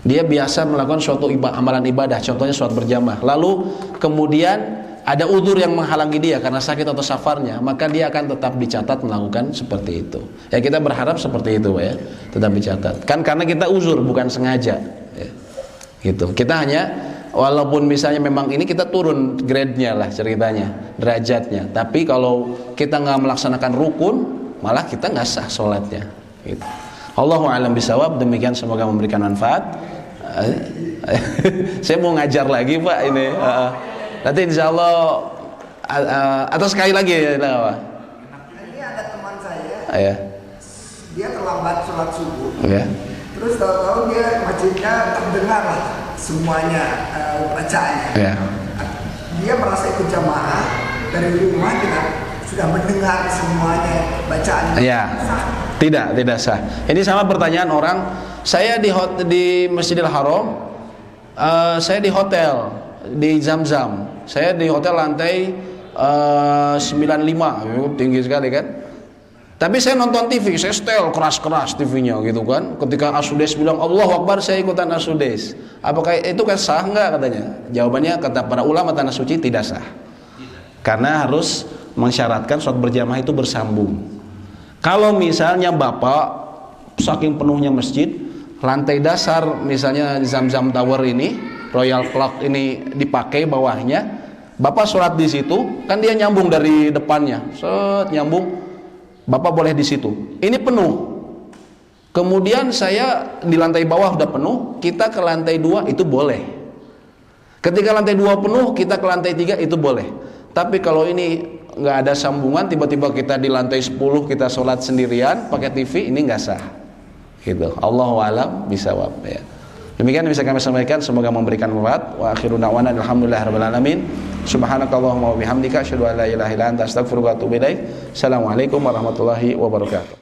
dia biasa melakukan suatu amalan ibadah, contohnya sholat berjamaah, lalu kemudian ada uzur yang menghalangi dia karena sakit atau safarnya, maka dia akan tetap dicatat melakukan seperti itu. Ya, kita berharap seperti itu, Pak, ya, tetap dicatat. Kan karena kita uzur bukan sengaja, ya. Gitu. Kita hanya, walaupun misalnya memang ini kita turun grade-nya lah ceritanya, derajatnya. Tapi kalau kita nggak melaksanakan rukun, malah kita nggak sah sholatnya. Gitu. Allahu a'lam bishawab. Demikian, semoga memberikan manfaat. Saya mau ngajar lagi, Pak, ini. Nanti insya Allah atau sekali lagi ya, Pak. Ini ada teman saya, Ya. dia terlambat sholat subuh. Ya. Terus tahu-tahu dia masjidnya terdengar lah semuanya bacaannya. Ya. Dia merasa ikut jamaah dari rumah, kita sudah mendengar semuanya bacaannya. Ya. Tidak sah. Ini sama pertanyaan orang. Saya di Masjidil Haram, saya di hotel di Zamzam. Saya di hotel lantai 95, tinggi sekali kan. Tapi saya nonton TV, saya setel keras-keras TV-nya gitu kan. Ketika As-Sudais bilang Allahu Akbar, saya ikutan As-Sudais. Apakah itu kan sah enggak, katanya? Jawabannya kata para ulama Tanah Suci tidak sah. Karena harus mensyaratkan sholat berjamaah itu bersambung. Kalau misalnya Bapak saking penuhnya masjid, lantai dasar misalnya Zamzam Tower ini, Royal Clock ini dipakai bawahnya, Bapak sholat di situ, kan dia nyambung dari depannya, nyambung, Bapak boleh di situ. Ini penuh. Kemudian saya di lantai bawah udah penuh, kita ke lantai 2 itu boleh. Ketika lantai 2 penuh, kita ke lantai 3 itu boleh. Tapi kalau ini nggak ada sambungan, tiba-tiba kita di lantai 10 kita sholat sendirian pakai TV, ini nggak sah. Gitu. Allahu a'lam bishawab, ya. Demikian yang bisa kami sampaikan, semoga memberikan manfaat. Wa akhiru da'wana alhamdulillahirabbil alamin. Subhanakallahumma wa bihamdika asyhadu an la ilaha illa anta astaghfiruka wa atubu ilaik. Assalamualaikum warahmatullahi wabarakatuh.